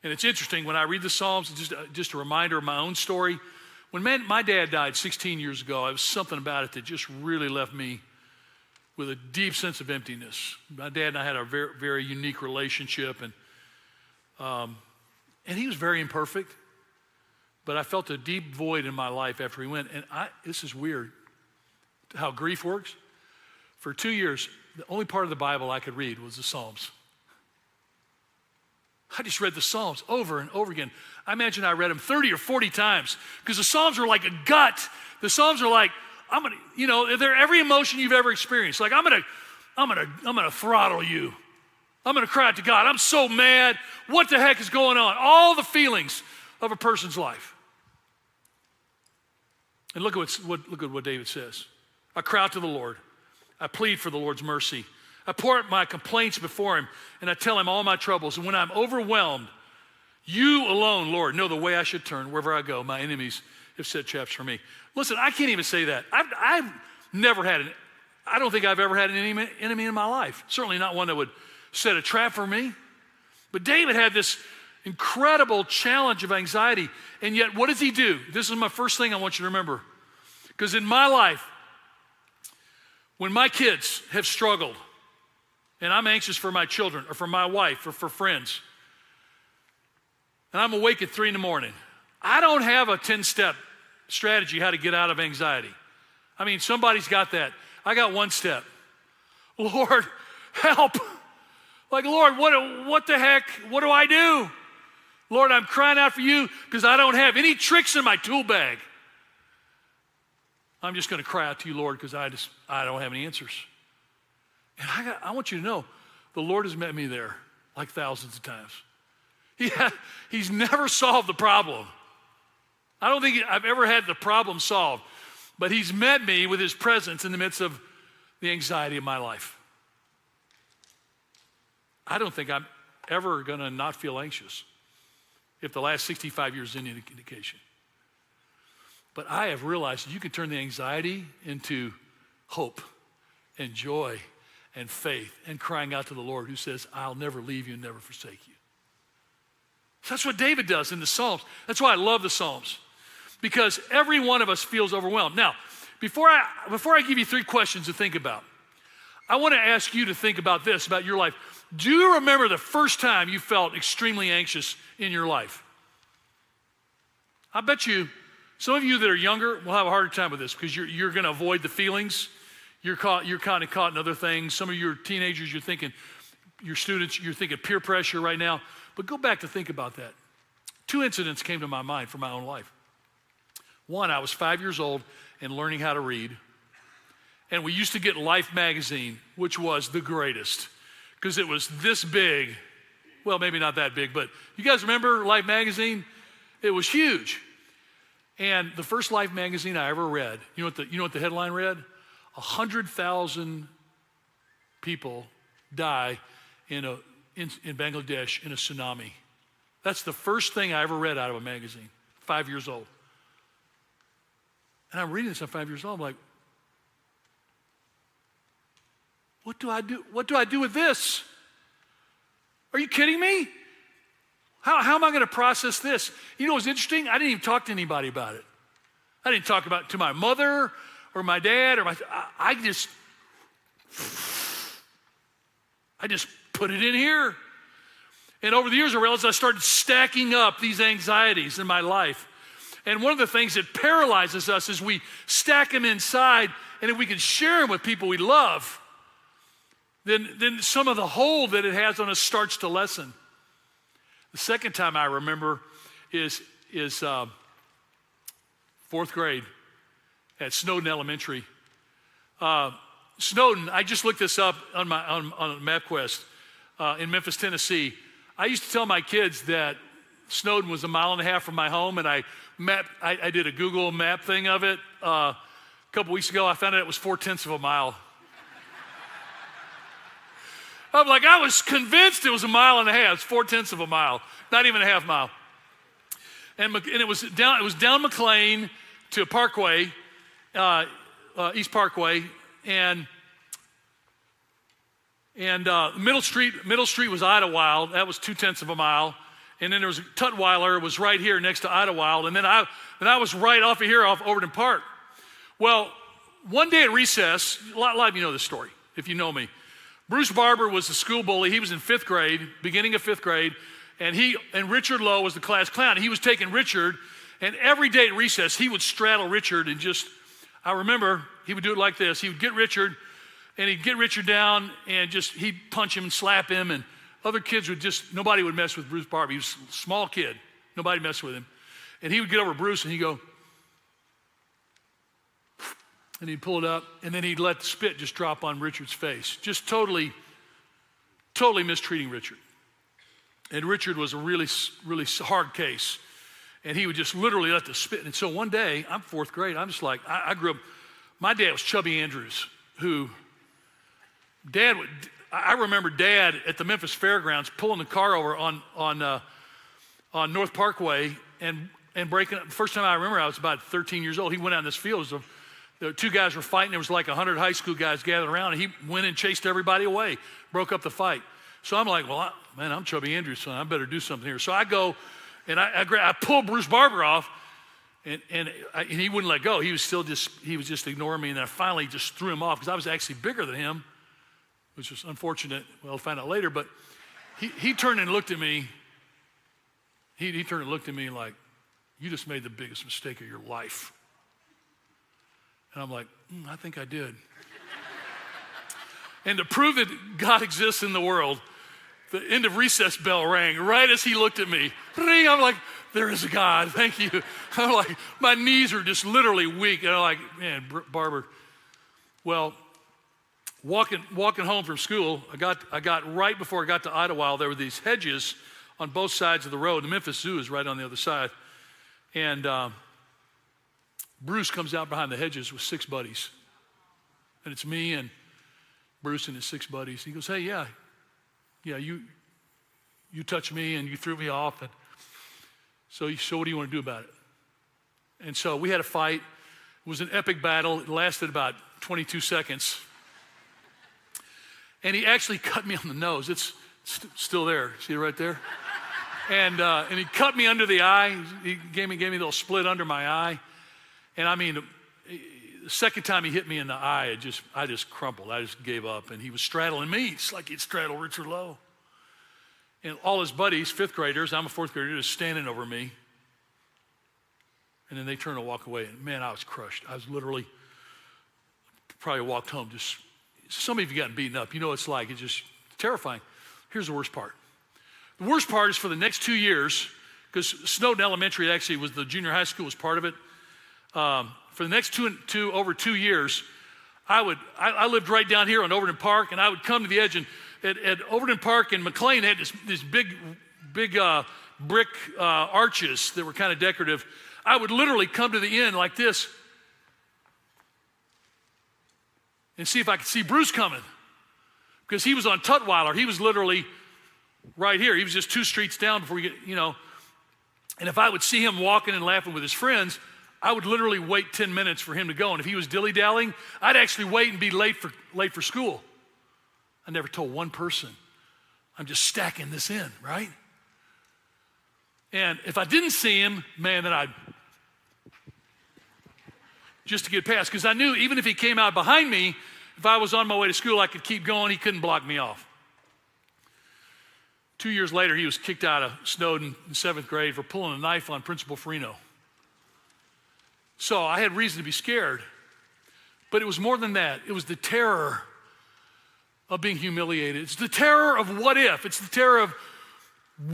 And it's interesting, when I read the Psalms, it's just a reminder of my own story. When my dad died 16 years ago, there was something about it that just really left me with a deep sense of emptiness. My dad and I had a very, very unique relationship, and he was very imperfect, but I felt a deep void in my life after he went. And this is weird, how grief works. For 2 years, the only part of the Bible I could read was the Psalms. I just read the Psalms over and over again. I imagine I read them 30 or 40 times because the Psalms are like a gut. The Psalms are like, they're every emotion you've ever experienced. Like, I'm gonna throttle you. I'm gonna cry out to God. I'm so mad. What the heck is going on? All the feelings of a person's life. And look at what David says. I cry out to the Lord. I plead for the Lord's mercy. I pour out my complaints before him, and I tell him all my troubles. And when I'm overwhelmed, you alone, Lord, know the way I should turn. Wherever I go, my enemies have set traps for me. Listen, I can't even say that. I've never had I don't think I've ever had an enemy in my life. Certainly not one that would set a trap for me. But David had this incredible challenge of anxiety. And yet, what does he do? This is my first thing I want you to remember. Because in my life, when my kids have struggled, and I'm anxious for my children or for my wife or for friends, and I'm awake at 3 a.m, I don't have a 10-step strategy how to get out of anxiety. I mean, somebody's got that. I got 1 step. Lord, help. Like, Lord, what the heck? What do I do? Lord, I'm crying out for you because I don't have any tricks in my tool bag. I'm just going to cry out to you, Lord, because I don't have any answers. And I want you to know, the Lord has met me there like thousands of times. He's never solved the problem. I don't think I've ever had the problem solved, but he's met me with his presence in the midst of the anxiety of my life. I don't think I'm ever going to not feel anxious if the last 65 years is any indication. But I have realized that you can turn the anxiety into hope and joy and faith and crying out to the Lord who says, I'll never leave you and never forsake you. So that's what David does in the Psalms. That's why I love the Psalms, because every one of us feels overwhelmed. Now, before I give you 3 questions to think about, I want to ask you to think about this, about your life. Do you remember the first time you felt extremely anxious in your life? I bet you, some of you that are younger will have a harder time with this because you're going to avoid the feelings. You're kind of caught in other things. Some of you are teenagers, you're thinking, your students, you're thinking peer pressure right now. But go back to think about that. 2 incidents came to my mind from my own life. One, I was 5 years old and learning how to read. And we used to get Life magazine, which was the greatest because it was this big. Well, maybe not that big, but you guys remember Life magazine? It was huge. And the first Life magazine I ever read, you know what the headline read? 100,000 people die in Bangladesh in a tsunami. That's the first thing I ever read out of a magazine, 5 years old. And I'm reading this at 5 years old. I'm like, what do I do? What do I do with this? Are you kidding me? How am I going to process this? You know what's interesting? I didn't even talk to anybody about it. I didn't talk about it to my mother or my dad or I just put it in here. And over the years, I realized I started stacking up these anxieties in my life. And one of the things that paralyzes us is we stack them inside, and if we can share them with people we love, then some of the hold that it has on us starts to lessen. The second time I remember is 4th grade at Snowden Elementary. Snowden, I just looked this up on MapQuest in Memphis, Tennessee. I used to tell my kids that Snowden was 1.5 miles from my home, and I did a Google map thing of it. A couple weeks ago, I found out it was 0.4 of a mile. I'm like, I was convinced it was 1.5 miles. It's 0.4 of a mile, not even a half mile. And it was down McLean to Parkway, East Parkway, And Middle Street was Idlewild. That was 0.2 of a mile. And then there was Tutwiler was right here next to Idlewild. And then I was right off of here off Overton Park. Well, one day at recess, a lot of you know this story, if you know me. Bruce Barber was the school bully. He was in 5th grade, beginning of 5th grade. And Richard Lowe was the class clown. He was taking Richard, and every day at recess, he would straddle Richard and I remember he would do it like this. He would get Richard, and he'd get Richard down, and he'd punch him and slap him, and other kids nobody would mess with Bruce Barber. He was a small kid. Nobody messed with him. And he would get over Bruce, and he'd go, and he'd pull it up, and then he'd let the spit just drop on Richard's face. Just totally mistreating Richard. And Richard was a really, really hard case. And he would just literally let the spit. And so one day, I'm 4th grade, I'm just like, I grew up, my dad was Chubby Andrews, who I remember Dad at the Memphis Fairgrounds pulling the car over on North Parkway and breaking up. The first time I remember, I was about 13 years old. He went out in this field. The 2 guys were fighting. There was like 100 high school guys gathered around, and he went and chased everybody away, broke up the fight. So I'm like, well, I'm Chubby Andrews' son. I better do something here. So I go, and I pull Bruce Barber off, and he wouldn't let go. He was just ignoring me, and then I finally just threw him off because I was actually bigger than him, which was unfortunate. Well, I'll find out later. But he turned and looked at me. He turned and looked at me like, you just made the biggest mistake of your life. And I'm like, I think I did. And to prove that God exists in the world, the end of recess bell rang right as he looked at me. Ring, I'm like, there is a God, thank you. I'm like, my knees are just literally weak. And I'm like, man, Barber. Well, walking home from school, I got right before I got to Idlewild, there were these hedges on both sides of the road. The Memphis Zoo is right on the other side. And Bruce comes out behind the hedges with 6 buddies. And it's me and Bruce and his 6 buddies. He goes, hey, yeah, you touched me and you threw me off. And so what do you want to do about it? And so we had a fight. It was an epic battle. It lasted about 22 seconds. And he actually cut me on the nose. It's still there. See it right there? And he cut me under the eye. He gave me a little split under my eye. And I mean, the second time he hit me in the eye, I just crumpled. I just gave up. And he was straddling me. It's like he'd straddle Richard Lowe. And all his buddies, 5th graders, I'm a 4th grader, just standing over me. And then they turn and walk away. And man, I was crushed. I was literally, probably walked home just, some of you gotten beaten up. You know what it's like. It's just terrifying. Here's the worst part. The worst part is for the next 2 years, because Snowden Elementary actually was the junior high school was part of it. For the next over 2 years, I lived right down here on Overton Park, and I would come to the edge, and at Overton Park and McLean had this big brick arches that were kind of decorative. I would literally come to the end like this and see if I could see Bruce coming, because he was on Tutwiler. He was literally right here. He was just 2 streets down before you get, and if I would see him walking and laughing with his friends, I would literally wait 10 minutes for him to go. And if he was dilly-dallying, I'd actually wait and be late for school. I never told one person. I'm just stacking this in, right? And if I didn't see him, man, then I'd just to get past. Because I knew even if he came out behind me, if I was on my way to school, I could keep going. He couldn't block me off. 2 years later, he was kicked out of Snowden in 7th grade for pulling a knife on Principal Farino. So I had reason to be scared. But it was more than that. It was the terror of being humiliated. It's the terror of what if. It's the terror of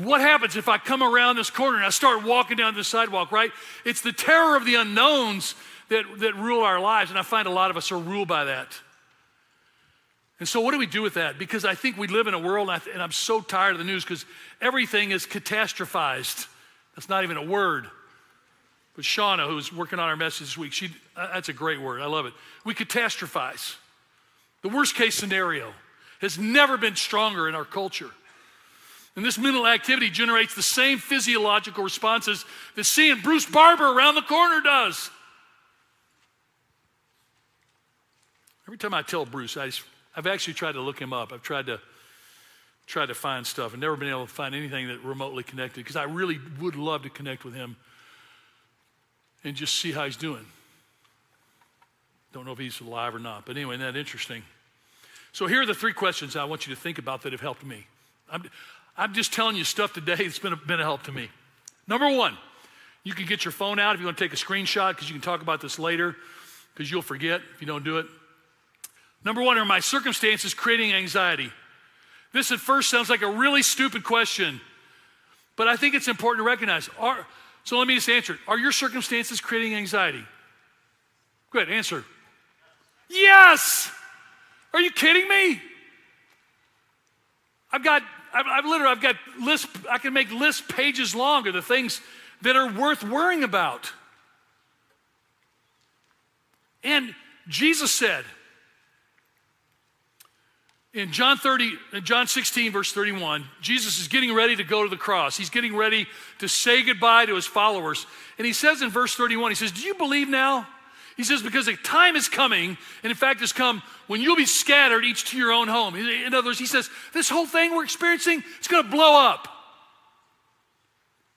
what happens if I come around this corner and I start walking down the sidewalk, right? It's the terror of the unknowns that rule our lives. And I find a lot of us are ruled by that. And so what do we do with that? Because I think we live in a world, and I'm so tired of the news because everything is catastrophized. That's not even a word. But Shauna, who's working on our message this week, that's a great word. I love it. We catastrophize. The worst case scenario has never been stronger in our culture. And this mental activity generates the same physiological responses that seeing Bruce Barber around the corner does. Every time I tell Bruce, I've actually tried to look him up. I've tried to find stuff and never been able to find anything that remotely connected because I really would love to connect with him and just see how he's doing. Don't know if he's alive or not, but anyway, isn't that interesting? So here are the 3 questions I want you to think about that have helped me. I'm just telling you stuff today that's been a help to me. Number 1, you can get your phone out if you want to take a screenshot because you can talk about this later because you'll forget if you don't do it. Number 1, are my circumstances creating anxiety? This at first sounds like a really stupid question, but I think it's important to recognize. So let me just answer it. Are your circumstances creating anxiety? Good, answer. Yes! Are you kidding me? I've got lists, I can make list pages long of the things that are worth worrying about. And Jesus said in John 16, verse 31, Jesus is getting ready to go to the cross. He's getting ready to say goodbye to his followers. And he says in verse 31, he says, do you believe now? He says, because the time is coming, and in fact has come, when you'll be scattered each to your own home. In other words, he says, this whole thing we're experiencing, it's going to blow up.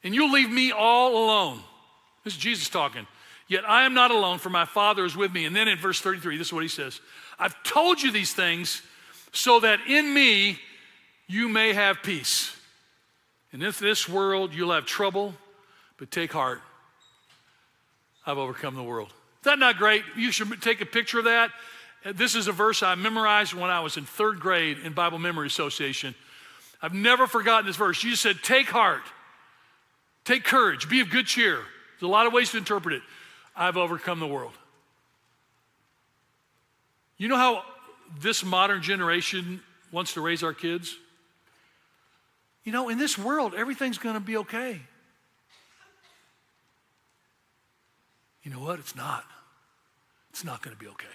And you'll leave me all alone. This is Jesus talking. Yet I am not alone, for my Father is with me. And then in verse 33, this is what he says. I've told you these things so that in me you may have peace. And in this world you'll have trouble, but take heart. I've overcome the world. Is that not great? You should take a picture of that. This is a verse I memorized when I was in 3rd grade in Bible Memory Association. I've never forgotten this verse. Jesus said, take heart, take courage, be of good cheer. There's a lot of ways to interpret it. I've overcome the world. You know how this modern generation wants to raise our kids? You know, in this world, everything's going to be okay. You know what? It's not. It's not going to be okay.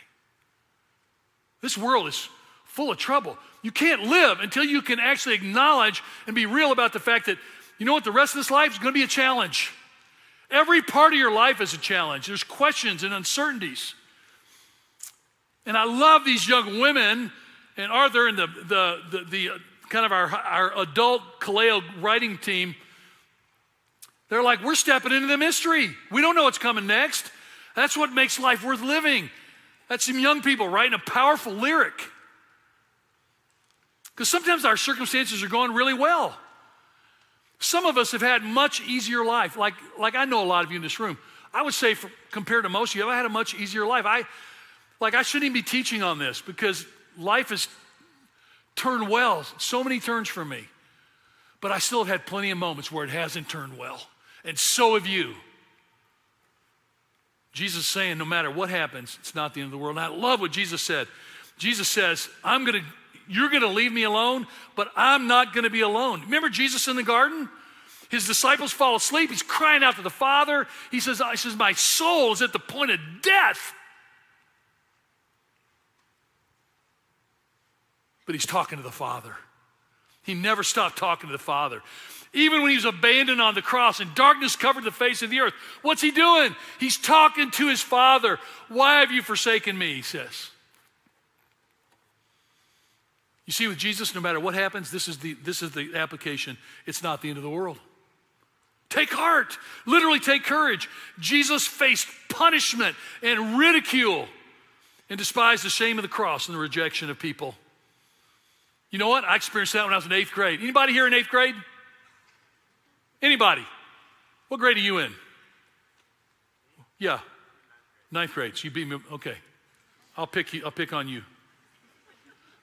This world is full of trouble. You can't live until you can actually acknowledge and be real about the fact that, you know what, the rest of this life is going to be a challenge. Every part of your life is a challenge. There's questions and uncertainties. And I love these young women and Arthur and the kind of our adult Kaleo writing team. They're like, we're stepping into the mystery. We don't know what's coming next. That's what makes life worth living. That's some young people writing a powerful lyric. Because sometimes our circumstances are going really well. Some of us have had much easier life. Like I know a lot of you in this room. I would say compared to most of you, I had a much easier life. I shouldn't even be teaching on this because life has turned well. So many turns for me. But I still have had plenty of moments where it hasn't turned well. And so have you. Jesus is saying no matter what happens, it's not the end of the world. And I love what Jesus said. Jesus says, you're going to leave me alone, but I'm not going to be alone. Remember Jesus in the garden? His disciples fall asleep. He's crying out to the Father. He says, my soul is at the point of death. But he's talking to the Father. He never stopped talking to the Father. Even when he was abandoned on the cross and darkness covered the face of the earth, what's he doing? He's talking to his Father. Why have you forsaken me, he says. You see, with Jesus, no matter what happens, this is the application. It's not the end of the world. Take heart. Literally take courage. Jesus faced punishment and ridicule and despised the shame of the cross and the rejection of people. You know what? I experienced that when I was in 8th grade. Anybody here in 8th grade? Anybody? What grade are you in? Yeah, 9th grade. So you beat me. Okay, I'll pick on you.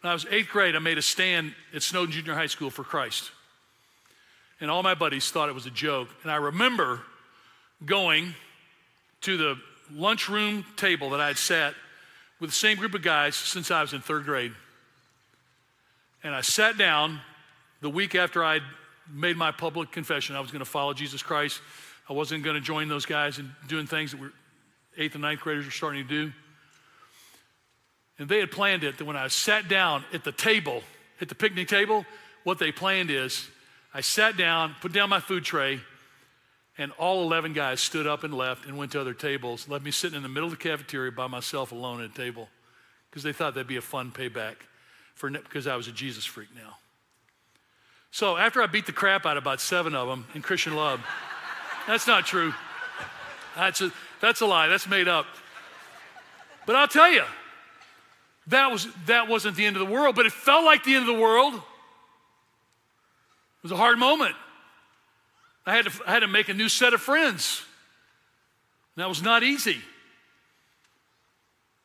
When I was 8th grade, I made a stand at Snowden Junior High School for Christ. And all my buddies thought it was a joke. And I remember going to the lunchroom table that I had sat with the same group of guys since I was in 3rd grade. And I sat down the week after I'd made my public confession. I was going to follow Jesus Christ. I wasn't going to join those guys in doing things that 8th and 9th graders were starting to do. And they had planned it that when I sat down at the table, at the picnic table, what they planned is I sat down, put down my food tray, and all 11 guys stood up and left and went to other tables, left me sitting in the middle of the cafeteria by myself alone at a table because they thought that'd be a fun payback because I was a Jesus freak now. So after I beat the crap out of about 7 of them in Christian love, that's not true. That's a lie. That's made up. But I'll tell you, that wasn't the end of the world, but it felt like the end of the world. It was a hard moment. I had to make a new set of friends. And that was not easy.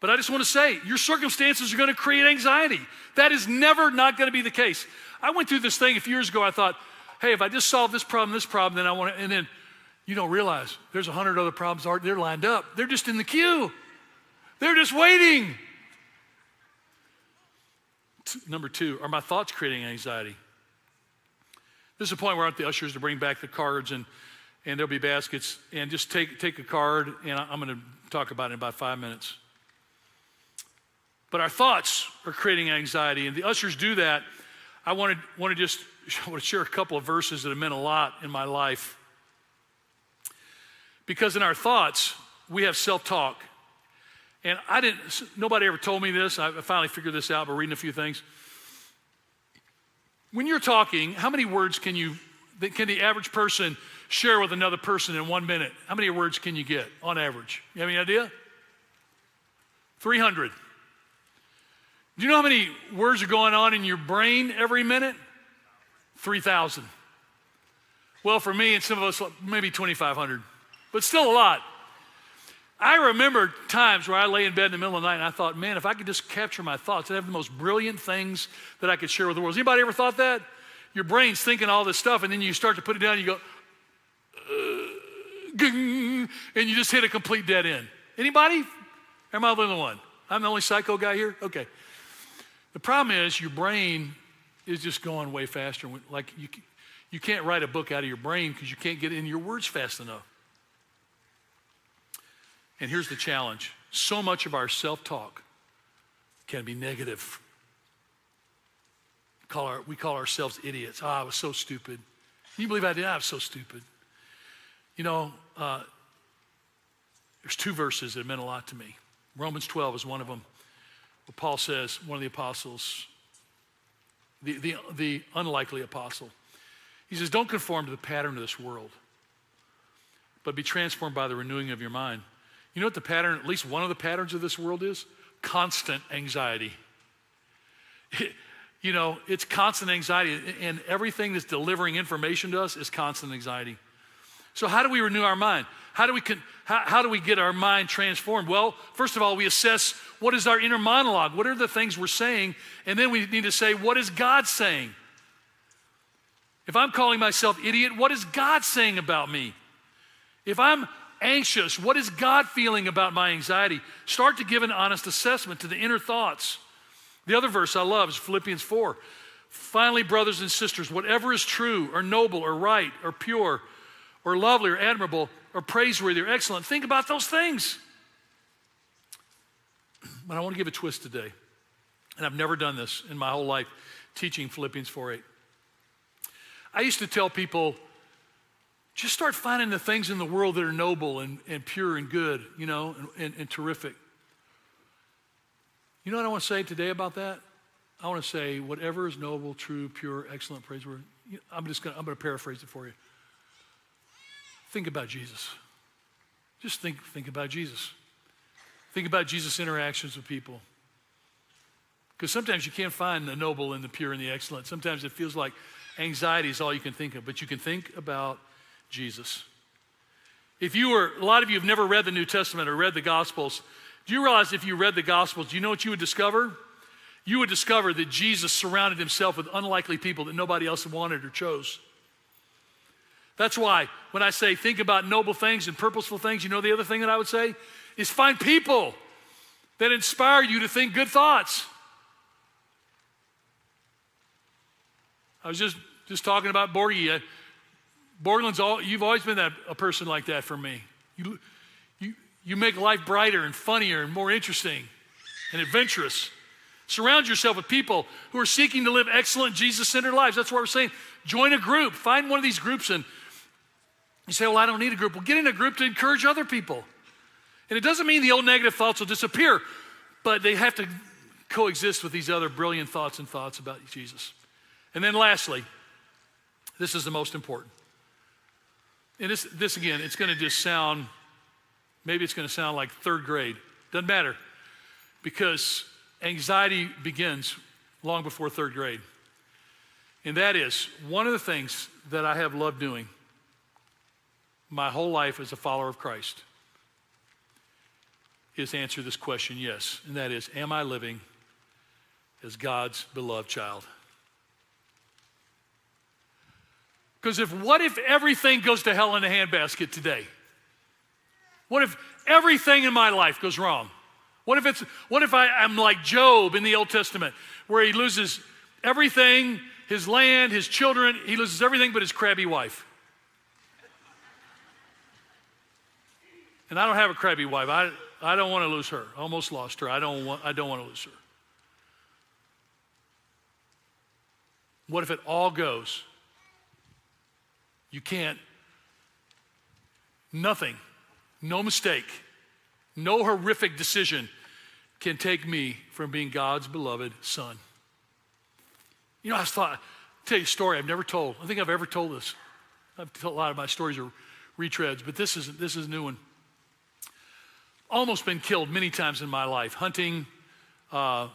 But I just want to say, your circumstances are going to create anxiety. That is never not going to be the case. I went through this thing a few years ago. I thought, hey, if I just solve this problem, then I want to, and then you don't realize there's 100 other problems. They're lined up. They're just in the queue. They're just waiting. Number 2, are my thoughts creating anxiety? This is a point where I want the ushers to bring back the cards, and there'll be baskets, and just take a card, and I'm going to talk about it in about 5 minutes. But our thoughts are creating anxiety, and the ushers do that. I want to share a couple of verses that have meant a lot in my life. Because in our thoughts, we have self-talk. And nobody ever told me this. I finally figured this out by reading a few things. When you're talking, how many words can the average person share with another person in 1 minute? How many words can you get on average? You have any idea? 300. Do you know how many words are going on in your brain every minute? 3,000. Well, for me and some of us, maybe 2,500, but still a lot. I remember times where I lay in bed in the middle of the night and I thought, man, if I could just capture my thoughts, I'd have the most brilliant things that I could share with the world. Has anybody ever thought that? Your brain's thinking all this stuff, and then you start to put it down, and you go, and you just hit a complete dead end. Anybody? Or am I the only one? I'm the only psycho guy here? Okay. The problem is your brain is just going way faster. Like you can't write a book out of your brain because you can't get in your words fast enough. And here's the challenge. So much of our self-talk can be negative. We call ourselves idiots. I was so stupid. Can you believe I did? I was so stupid. You know, there's 2 verses that meant a lot to me. Romans 12 is one of them. Where Paul says, one of the apostles, the unlikely apostle, he says, don't conform to the pattern of this world, but be transformed by the renewing of your mind. You know what the pattern, at least one of the patterns of this world is? Constant anxiety. It's constant anxiety, and everything that's delivering information to us is constant anxiety. So how do we renew our mind? How do we get our mind transformed? Well, first of all, we assess what is our inner monologue. What are the things we're saying? And then we need to say, what is God saying? If I'm calling myself idiot, what is God saying about me? If I'm anxious, what is God feeling about my anxiety? Start to give an honest assessment to the inner thoughts. The other verse I love is Philippians 4. Finally, brothers and sisters, whatever is true or noble or right or pure or lovely or admirable or praiseworthy or excellent, think about those things. But I want to give a twist today. And I've never done this in my whole life, teaching Philippians 4:8. I used to tell people, just start finding the things in the world that are noble and pure and good, and terrific. You know what I want to say today about that? I want to say, whatever is noble, true, pure, excellent, praiseworthy. I'm going to paraphrase it for you. Think about Jesus. Just think about Jesus. Think about Jesus' interactions with people. Because sometimes you can't find the noble and the pure and the excellent. Sometimes it feels like anxiety is all you can think of, but you can think about Jesus. A lot of you have never read the New Testament or read the Gospels. Do you realize if you read the Gospels, do you know what you would discover? You would discover that Jesus surrounded himself with unlikely people that nobody else wanted or chose. That's why when I say think about noble things and purposeful things, the other thing that I would say is find people that inspire you to think good thoughts. I was just talking about Borgie. You've always been a person like that for me. You make life brighter and funnier and more interesting and adventurous. Surround yourself with people who are seeking to live excellent Jesus-centered lives. That's what we're saying. Join a group. Find one of these groups, and you say, well, I don't need a group. Well, get in a group to encourage other people. And it doesn't mean the old negative thoughts will disappear, but they have to coexist with these other brilliant thoughts about Jesus. And then lastly, this is the most important. And this again, it's going to just sound, maybe it's going to sound like third grade. Doesn't matter, because anxiety begins long before third grade. And that is one of the things that I have loved doing my whole life as a follower of Christ is answer this question, yes. And that is, am I living as God's beloved child? Because what if everything goes to hell in a handbasket today? What if everything in my life goes wrong? What if I'm like Job in the Old Testament, where he loses everything, his land, his children, he loses everything but his crabby wife. And I don't have a crabby wife. I don't want to lose her. I almost lost her. I don't want to lose her. What if it all goes? You can't, nothing, no mistake, no horrific decision can take me from being God's beloved son. You know, I'll tell you a story I've never told. I think I've ever told this. I've told a lot of my stories are retreads, but this is a new one. Almost been killed many times in my life, hunting, out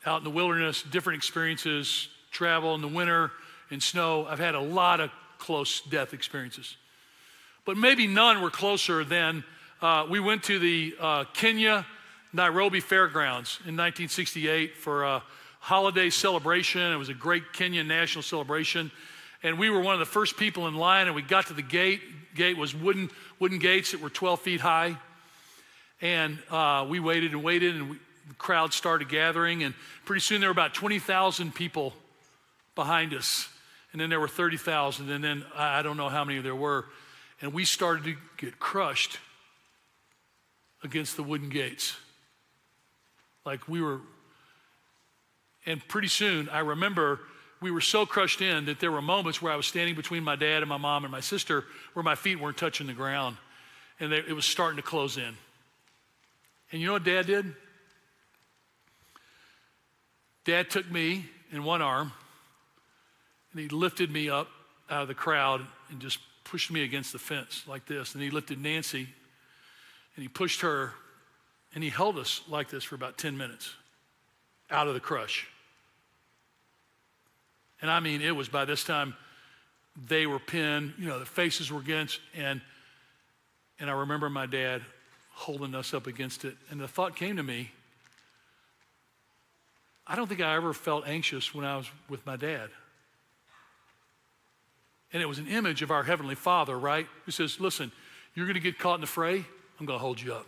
in the wilderness, different experiences, travel in the winter, in snow. I've had a lot of close death experiences. But maybe none were closer than we went to the Kenya, Nairobi Fairgrounds in 1968 for a holiday celebration. It was a great Kenyan national celebration. And we were one of the first people in line, and we got to the gate. Gate was wooden gates that were 12 feet high. And we waited, and the crowd started gathering, and pretty soon there were about 20,000 people behind us. And then there were 30,000, and then I don't know how many there were. And we started to get crushed against the wooden gates. Like we were, and pretty soon I remember we were so crushed in that there were moments where I was standing between my dad and my mom and my sister where my feet weren't touching the ground. And it was starting to close in. And you know what Dad did? Dad took me in one arm, and he lifted me up out of the crowd and just pushed me against the fence like this. And he lifted Nancy, and he pushed her, and he held us like this for about 10 minutes out of the crush. And I mean, it was by this time they were pinned, you know, the faces were against, and I remember my dad holding us up against it. And the thought came to me, I don't think I ever felt anxious when I was with my dad. And it was an image of our Heavenly Father, right? Who says, listen, you're going to get caught in the fray, I'm going to hold you up.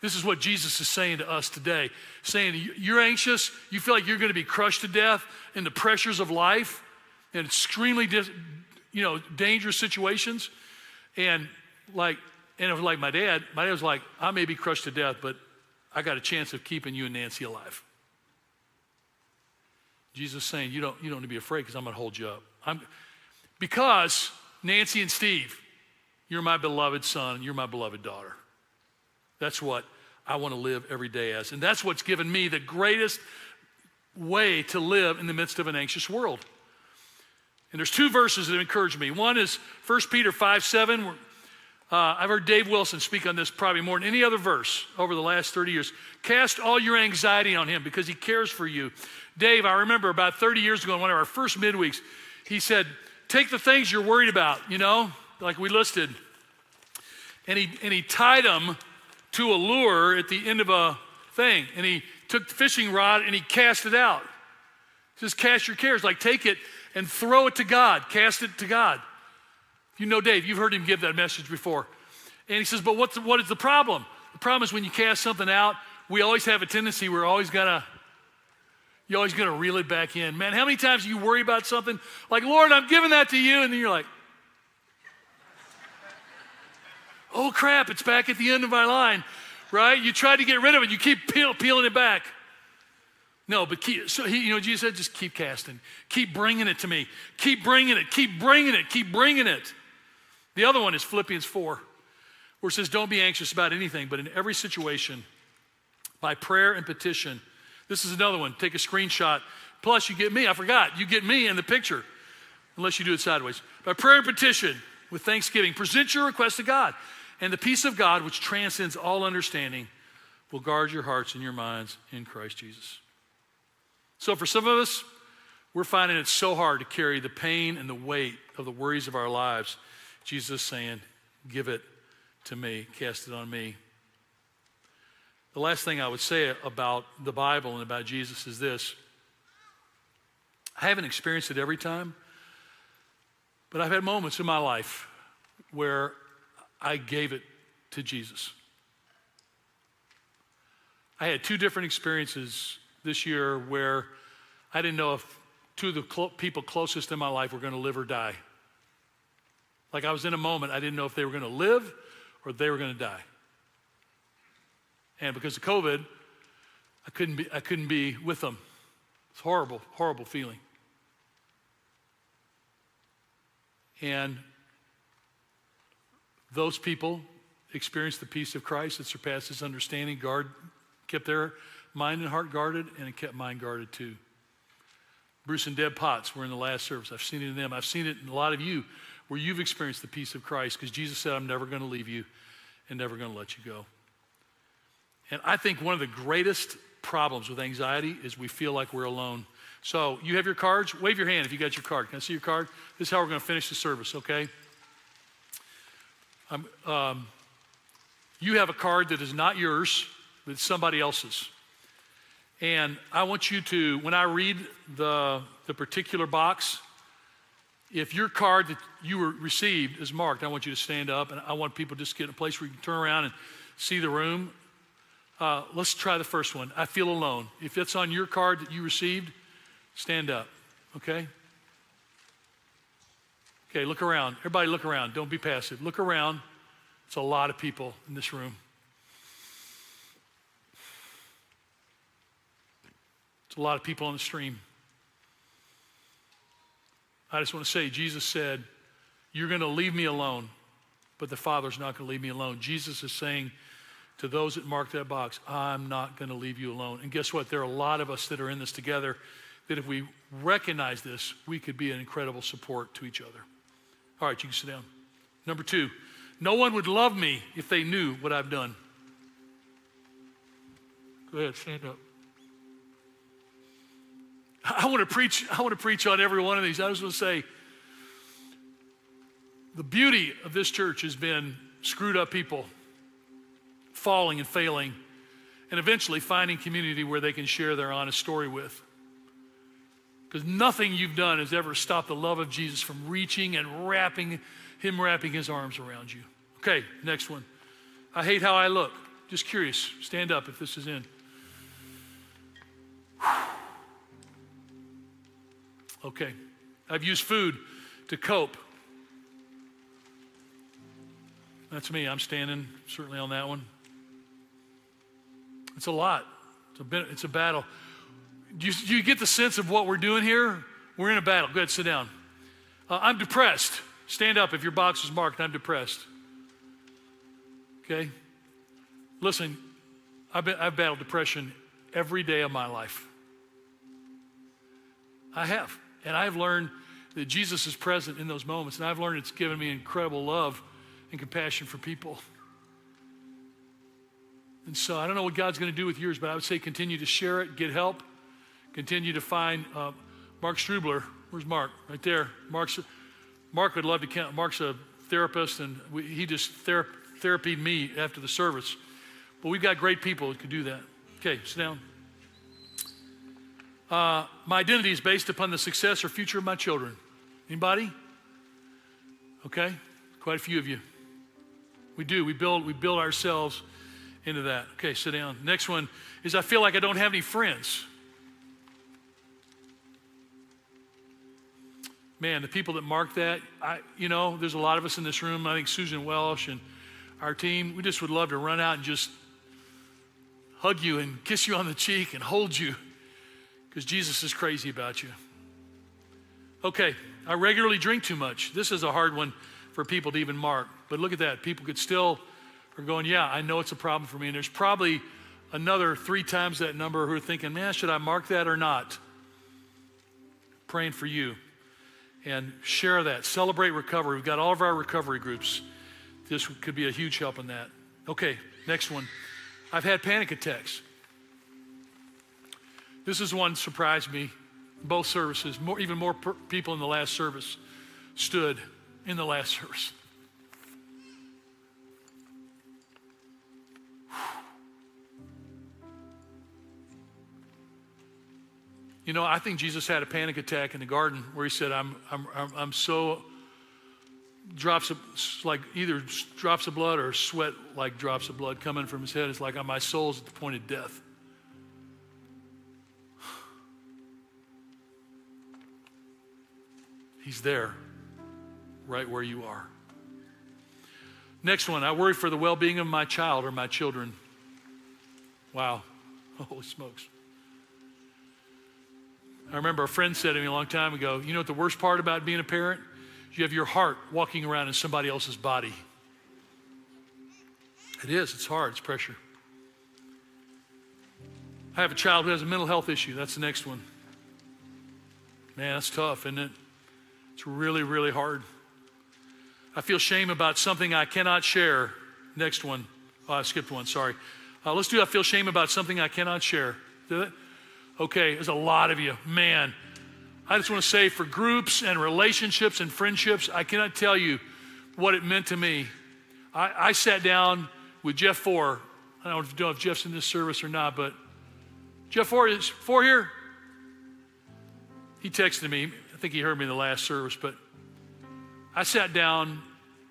This is what Jesus is saying to us today. Saying, you're anxious, you feel like you're going to be crushed to death in the pressures of life and extremely dangerous situations. And it was like my dad was like, I may be crushed to death, but I got a chance of keeping you and Nancy alive. Jesus is saying, you don't need to be afraid because I'm going to hold you up. Because Nancy and Steve, you're my beloved son, you're my beloved daughter. That's what I want to live every day as. And that's what's given me the greatest way to live in the midst of an anxious world. And there's two verses that encourage me. One is 1 Peter 5:7. I've heard Dave Wilson speak on this probably more than any other verse over the last 30 years. Cast all your anxiety on him because he cares for you. Dave, I remember about 30 years ago in one of our first midweeks, he said, take the things you're worried about, like we listed. And he tied them to a lure at the end of a thing. And he took the fishing rod and he cast it out. He says, cast your cares, like take it and throw it to God. Cast it to God. You know Dave, you've heard him give that message before. And he says, but what is the problem? The problem is when you cast something out, we always have a tendency, you're always gonna reel it back in. Man, how many times do you worry about something? Like, Lord, I'm giving that to you. And then you're like, oh crap, it's back at the end of my line, right? You tried to get rid of it. You keep peeling it back. No, but Jesus said, just keep casting. Keep bringing it to me. Keep bringing it. Keep bringing it. Keep bringing it. The other one is Philippians 4, where it says, don't be anxious about anything, but in every situation, by prayer and petition. This This is another one. Take a screenshot. Plus, you get me. I forgot. You get me in the picture, unless you do it sideways. By prayer and petition, with thanksgiving, present your request to God. And the peace of God, which transcends all understanding, will guard your hearts and your minds in Christ Jesus. So for some of us, we're finding it so hard to carry the pain and the weight of the worries of our lives. Jesus is saying, give it to me, cast it on me. The last thing I would say about the Bible and about Jesus is this. I haven't experienced it every time, but I've had moments in my life where I gave it to Jesus. I had two different experiences this year where I didn't know if two of the people closest in my life were going to live or die. Like I was in a moment, I didn't know if they were going to live or they were going to die. And because of COVID, I couldn't be with them. It's horrible, horrible feeling. And those people experienced the peace of Christ that surpasses understanding. Kept their mind and heart guarded, and it kept mine guarded too. Bruce and Deb Potts were in the last service. I've seen it in them. I've seen it in a lot of you where you've experienced the peace of Christ because Jesus said, I'm never going to leave you and never going to let you go. And I think one of the greatest problems with anxiety is we feel like we're alone. So you have your cards? Wave your hand if you got your card. Can I see your card? This is how we're going to finish the service, okay? You have a card that is not yours, but it's somebody else's. And I want you to, when I read the particular box, if your card that you received is marked, I want you to stand up, and I want people to just get in a place where you can turn around and see the room. Let's try the first one. I feel alone. If it's on your card that you received, stand up, okay? Okay, look around. Everybody look around. Don't be passive. Look around. It's a lot of people in this room. It's a lot of people on the stream. I just want to say, Jesus said, you're going to leave me alone, but the Father's not going to leave me alone. Jesus is saying to those that mark that box, I'm not going to leave you alone. And guess what? There are a lot of us that are in this together that if we recognize this, we could be an incredible support to each other. All right, you can sit down. Number 2, no one would love me if they knew what I've done. Go ahead, stand up. I want to preach on every one of these. I just want to say, the beauty of this church has been screwed up people falling and failing, and eventually finding community where they can share their honest story with. Because nothing you've done has ever stopped the love of Jesus from reaching and wrapping his arms around you. Okay, next one. I hate how I look. Just curious. Stand up if this is in. Okay. I've used food to cope. That's me. I'm standing certainly on that one. It's a lot. It's a battle. Do you get the sense of what we're doing here? We're in a battle. Go ahead, sit down. I'm depressed. Stand up if your box is marked, I'm depressed. Okay? Listen, I've battled depression every day of my life. I have. And I've learned that Jesus is present in those moments. And I've learned it's given me incredible love and compassion for people. And so I don't know what God's going to do with yours, but I would say continue to share it, get help, continue to find Mark Strubler. Where's Mark? Right there. Mark would love to count. Mark's a therapist, and he just therapied me after the service. But we've got great people who can do that. Okay, sit down. My identity is based upon the success or future of my children. Anybody? Okay, quite a few of you. We do. We build ourselves into that. Okay, sit down. Next one is I feel like I don't have any friends. Man, the people that mark that, there's a lot of us in this room. I think Susan Welsh and our team, we just would love to run out and just hug you and kiss you on the cheek and hold you because Jesus is crazy about you. Okay, I regularly drink too much. This is a hard one for people to even mark, but look at that. People could still are going, yeah, I know it's a problem for me. And there's probably another 3 times that number who are thinking, man, should I mark that or not? Praying for you. And share that. Celebrate recovery. We've got all of our recovery groups. This could be a huge help in that. Okay, next one. I've had panic attacks. This is one that surprised me. Both services, even more people in the last service stood in the last service. You know, I think Jesus had a panic attack in the garden where he said, I'm so drops of, like either drops of blood or sweat like drops of blood coming from his head. It's like my soul's at the point of death. He's there, right where you are. Next one, I worry for the well-being of my child or my children. Wow, holy smokes. I remember a friend said to me a long time ago, you know what the worst part about being a parent? You have your heart walking around in somebody else's body. It is, it's hard, it's pressure. I have a child who has a mental health issue. That's the next one. Man, that's tough, isn't it? It's really, really hard. I feel shame about something I cannot share. Next one. Oh, I skipped one, sorry. Let's do I feel shame about something I cannot share. Do it? Okay, there's a lot of you. Man, I just want to say for groups and relationships and friendships, I cannot tell you what it meant to me. I sat down with Jeff Four. I don't know if Jeff's in this service or not, but Jeff Four, is Four here? He texted me. I think he heard me in the last service, but I sat down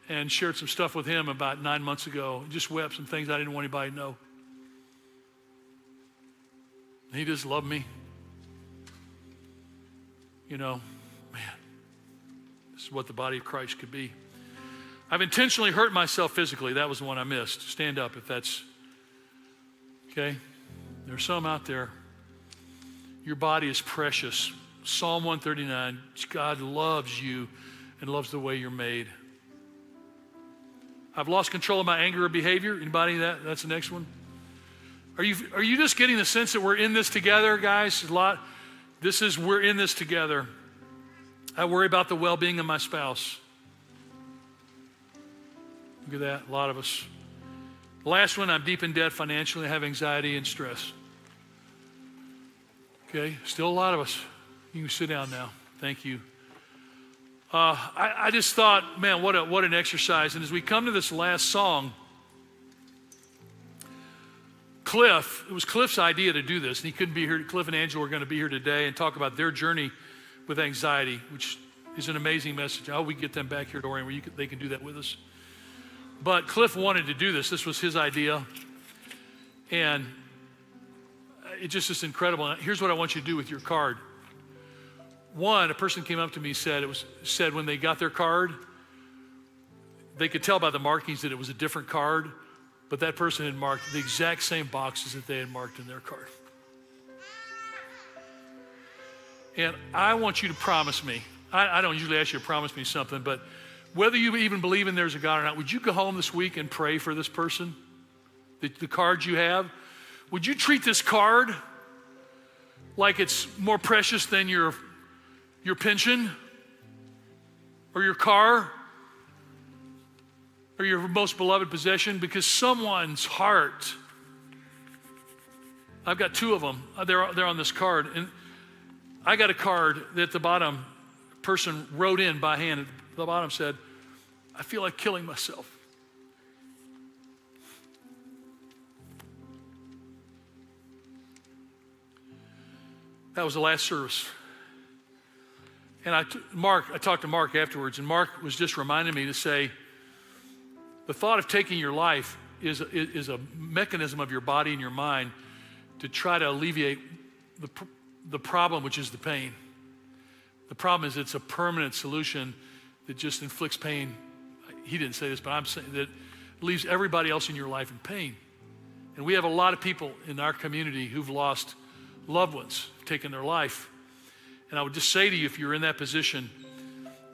and shared some stuff with him about 9 months ago. Just wept some things I didn't want anybody to know. He just loved me. You know, man, this is what the body of Christ could be. I've intentionally hurt myself physically. That was the one I missed. Stand up if that's, okay? There's some out there. Your body is precious. Psalm 139, God loves you and loves the way you're made. I've lost control of my anger or behavior. Anybody that's the next one? Are you just getting the sense that we're in this together, guys? We're in this together. I worry about the well-being of my spouse. Look at that, a lot of us. The last one, I'm deep in debt financially. I have anxiety and stress. Okay, still a lot of us. You can sit down now. Thank you. I just thought, man, what an exercise. And as we come to this last song, it was Cliff's idea to do this, and he couldn't be here. Cliff and Angela are going to be here today and talk about their journey with anxiety, which is an amazing message. I hope we get them back here at Orion where they can do that with us. But Cliff wanted to do this. This was his idea, and it just is incredible. Here's what I want you to do with your card. One, a person came up to me and said when they got their card, they could tell by the markings that it was a different card. But that person had marked the exact same boxes that they had marked in their card. And I want you to promise me, I don't usually ask you to promise me something, but whether you even believe in there's a God or not, would you go home this week and pray for this person? The card you have? Would you treat this card like it's more precious than your pension or your car? Or your most beloved possession, because someone's heart, I've got 2 of them, they're on this card, and I got a card that the bottom person wrote in by hand. At the bottom said, I feel like killing myself. That was the last service. And I talked to Mark afterwards, and Mark was just reminding me to say, the thought of taking your life is a mechanism of your body and your mind to try to alleviate the problem, which is the pain. The problem is it's a permanent solution that just inflicts pain. He didn't say this, but I'm saying that leaves everybody else in your life in pain. And we have a lot of people in our community who've lost loved ones, taken their life. And I would just say to you, if you're in that position,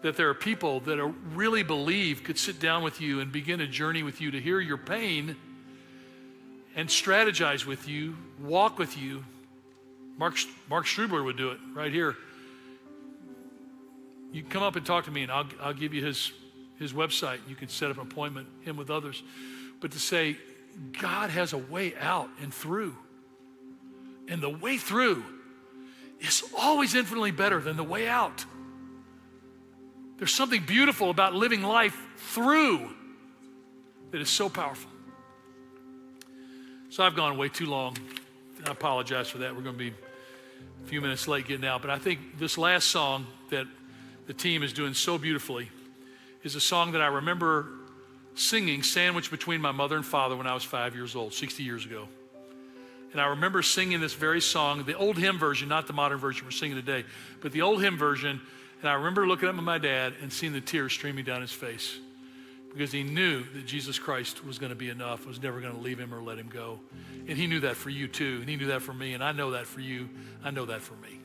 that there are people that really believe could sit down with you and begin a journey with you to hear your pain and strategize with you, walk with you. Mark Strubler would do it right here. You can come up and talk to me, and I'll give you his website. You can set up an appointment, him with others. But to say, God has a way out and through. And the way through is always infinitely better than the way out. There's something beautiful about living life through that is so powerful. So I've gone way too long. I apologize for that. We're going to be a few minutes late getting out. But I think this last song that the team is doing so beautifully is a song that I remember singing sandwiched between my mother and father when I was 5 years old, 60 years ago. And I remember singing this very song, the old hymn version, not the modern version we're singing today, but the old hymn version. And I remember looking up at my dad and seeing the tears streaming down his face because he knew that Jesus Christ was going to be enough, was never going to leave him or let him go. And he knew that for you too, and he knew that for me, and I know that for you. I know that for me.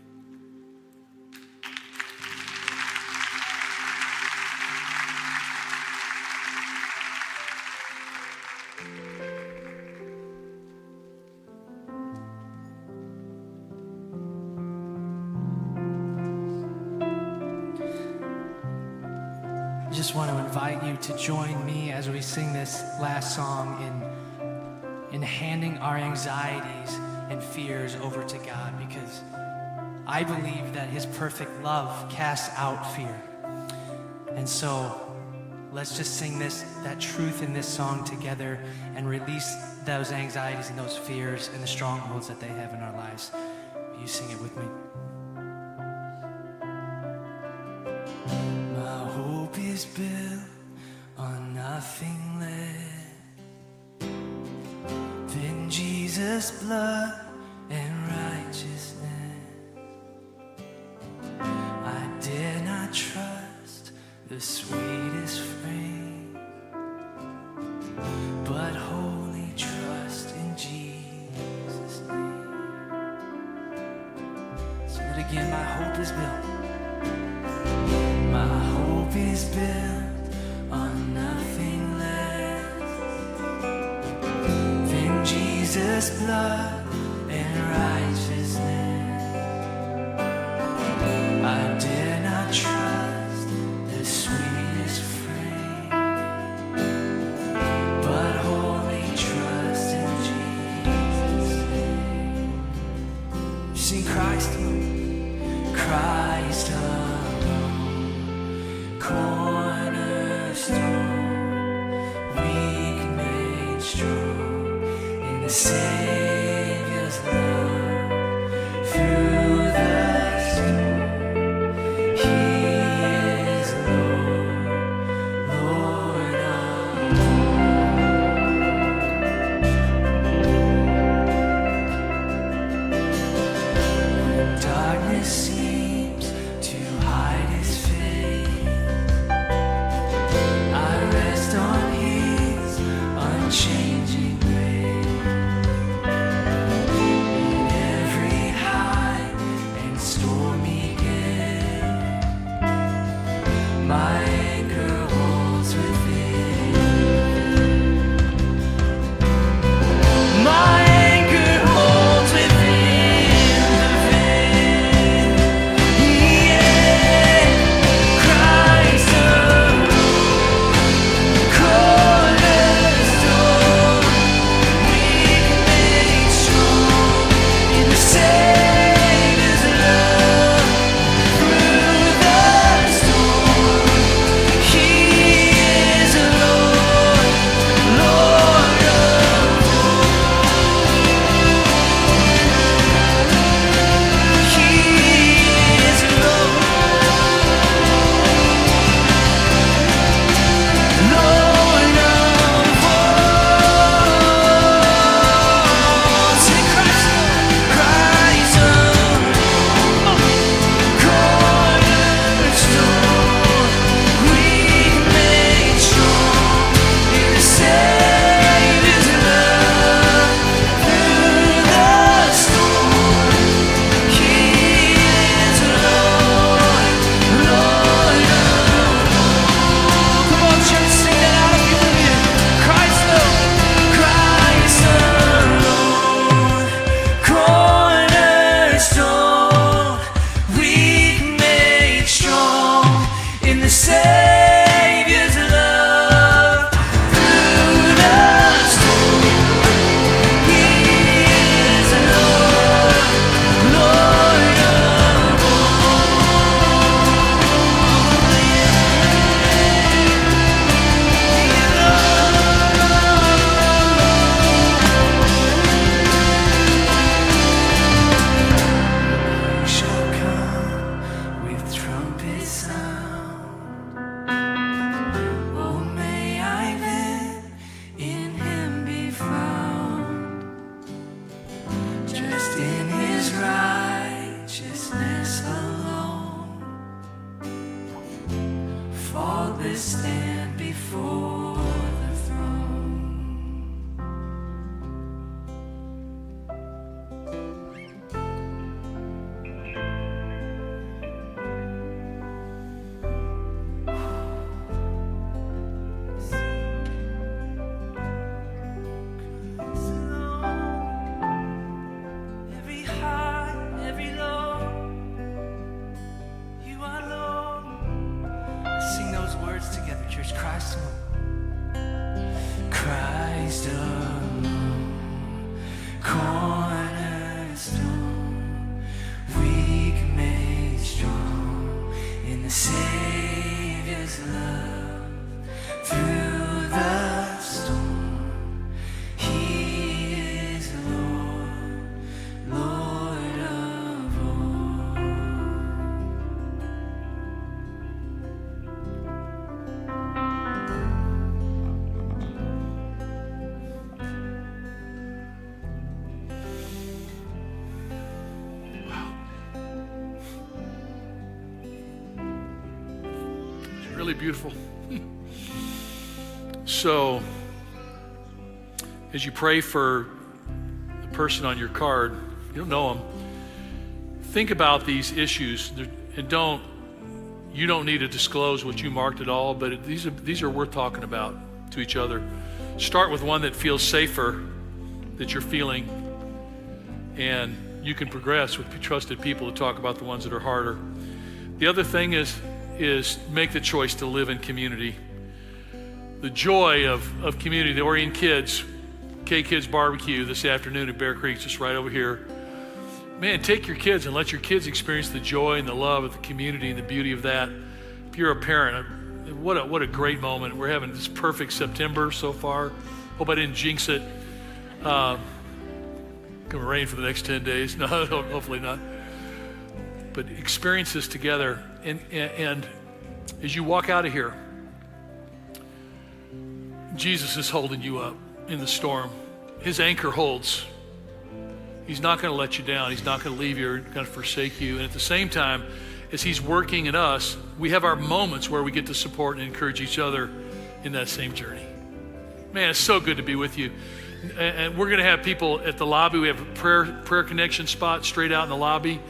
I just want to invite you to join me as we sing this last song in handing our anxieties and fears over to God, because I believe that his perfect love casts out fear. And so let's just sing that truth in this song together and release those anxieties and those fears and the strongholds that they have in our lives. Will you sing it with me? My hope is built on nothing less than Jesus' blood and righteousness. I dare not trust the sweetest frame, but wholly trust in Jesus' name. Sing it again. My hope is built. My hope is built on nothing less than Jesus' blood and righteousness. I dare not trust the sweetest frame, but wholly trust in Jesus' name. Sing Christ alone, Christ alone, cornerstone, weak made strong in the Savior's love. Through the storm, He is Lord, Lord of all. When darkness seems to hide His face, I rest on His unchanging grace. to stand before the throne. Every high, every low, you are Lord. Sing those words together, church. Christ alone. Christ alone, cornerstone, weak made strong in the Savior's love. Through the storm, He is Lord, Lord of all. It's really beautiful. So, as you pray for the person on your card, you don't know them, think about these issues, and you don't need to disclose what you marked at all, but these are worth talking about to each other. Start with one that feels safer, that you're feeling, and you can progress with trusted people to talk about the ones that are harder. The other thing is make the choice to live in community. The joy of community, the Orion Kids, K-Kids Barbecue this afternoon at Bear Creek, just right over here. Man, take your kids and let your kids experience the joy and the love of the community and the beauty of that. If you're a parent, what a great moment. We're having this perfect September so far. Hope I didn't jinx it. Gonna rain for the next 10 days. No, hopefully not. But experience this together. And as you walk out of here, Jesus is holding you up in the storm. His anchor holds. He's not going to let you down. He's not going to leave you or going to forsake you. And at the same time, as He's working in us, we have our moments where we get to support and encourage each other in that same journey. Man, it's so good to be with you. And we're going to have people at the lobby. We have a prayer connection spot straight out in the lobby.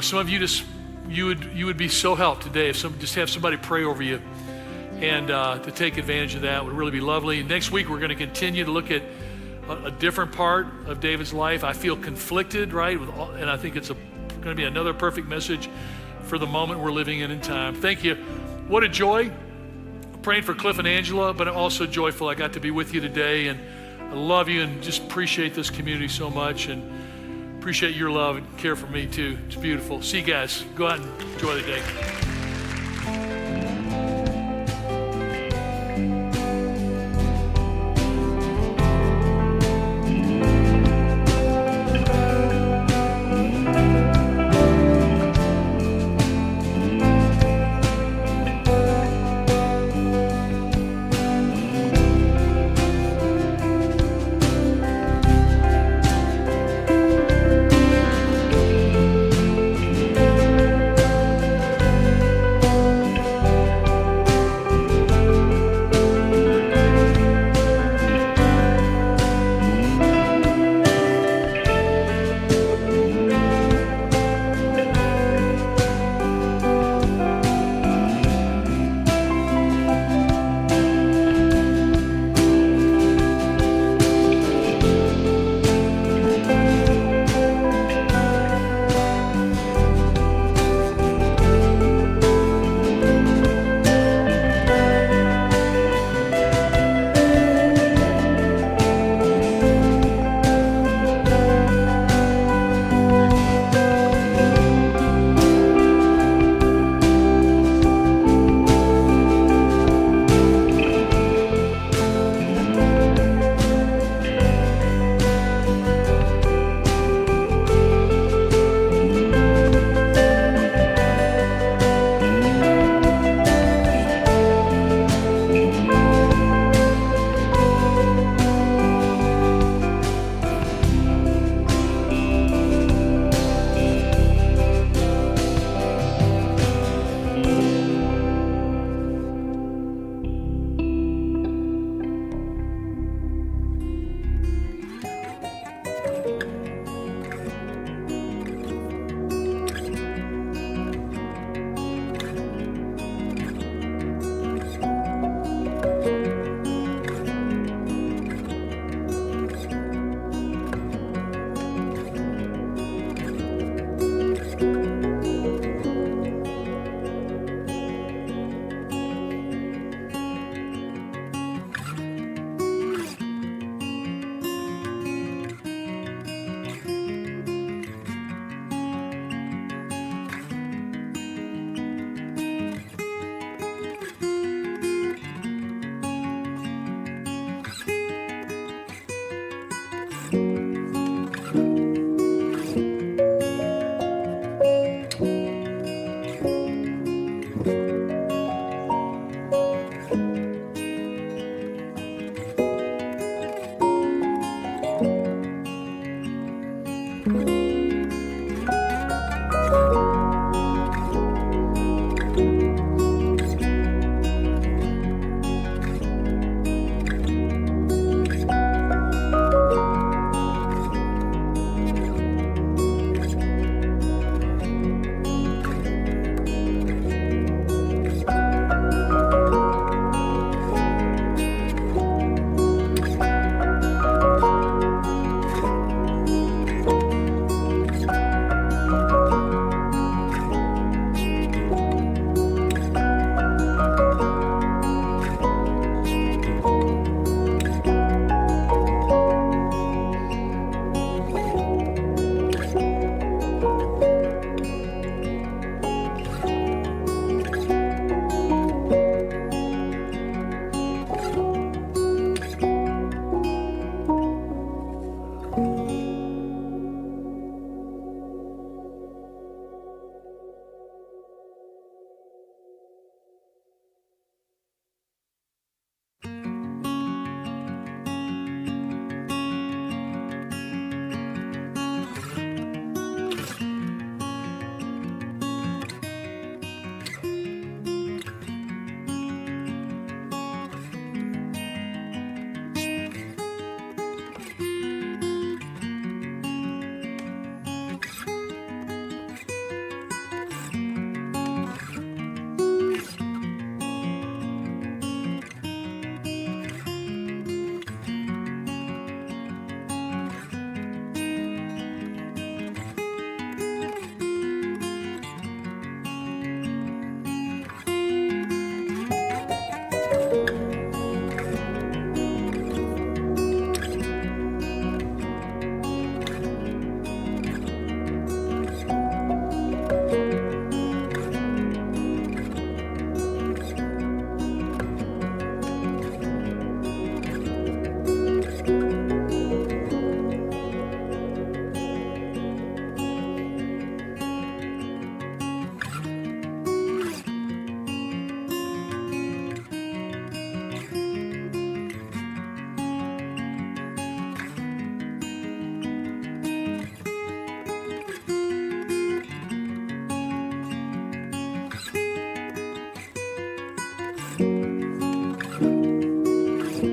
Some of you you would be so helped today if just have somebody pray over you. And to take advantage of that would really be lovely. Next week, we're going to continue to look at a different part of David's life. I feel conflicted, right? And I think it's going to be another perfect message for the moment we're living in time. Thank you. What a joy. I'm praying for Cliff and Angela, but I'm also joyful I got to be with you today. And I love you and just appreciate this community so much. And appreciate your love and care for me too. It's beautiful. See you guys. Go out and enjoy the day.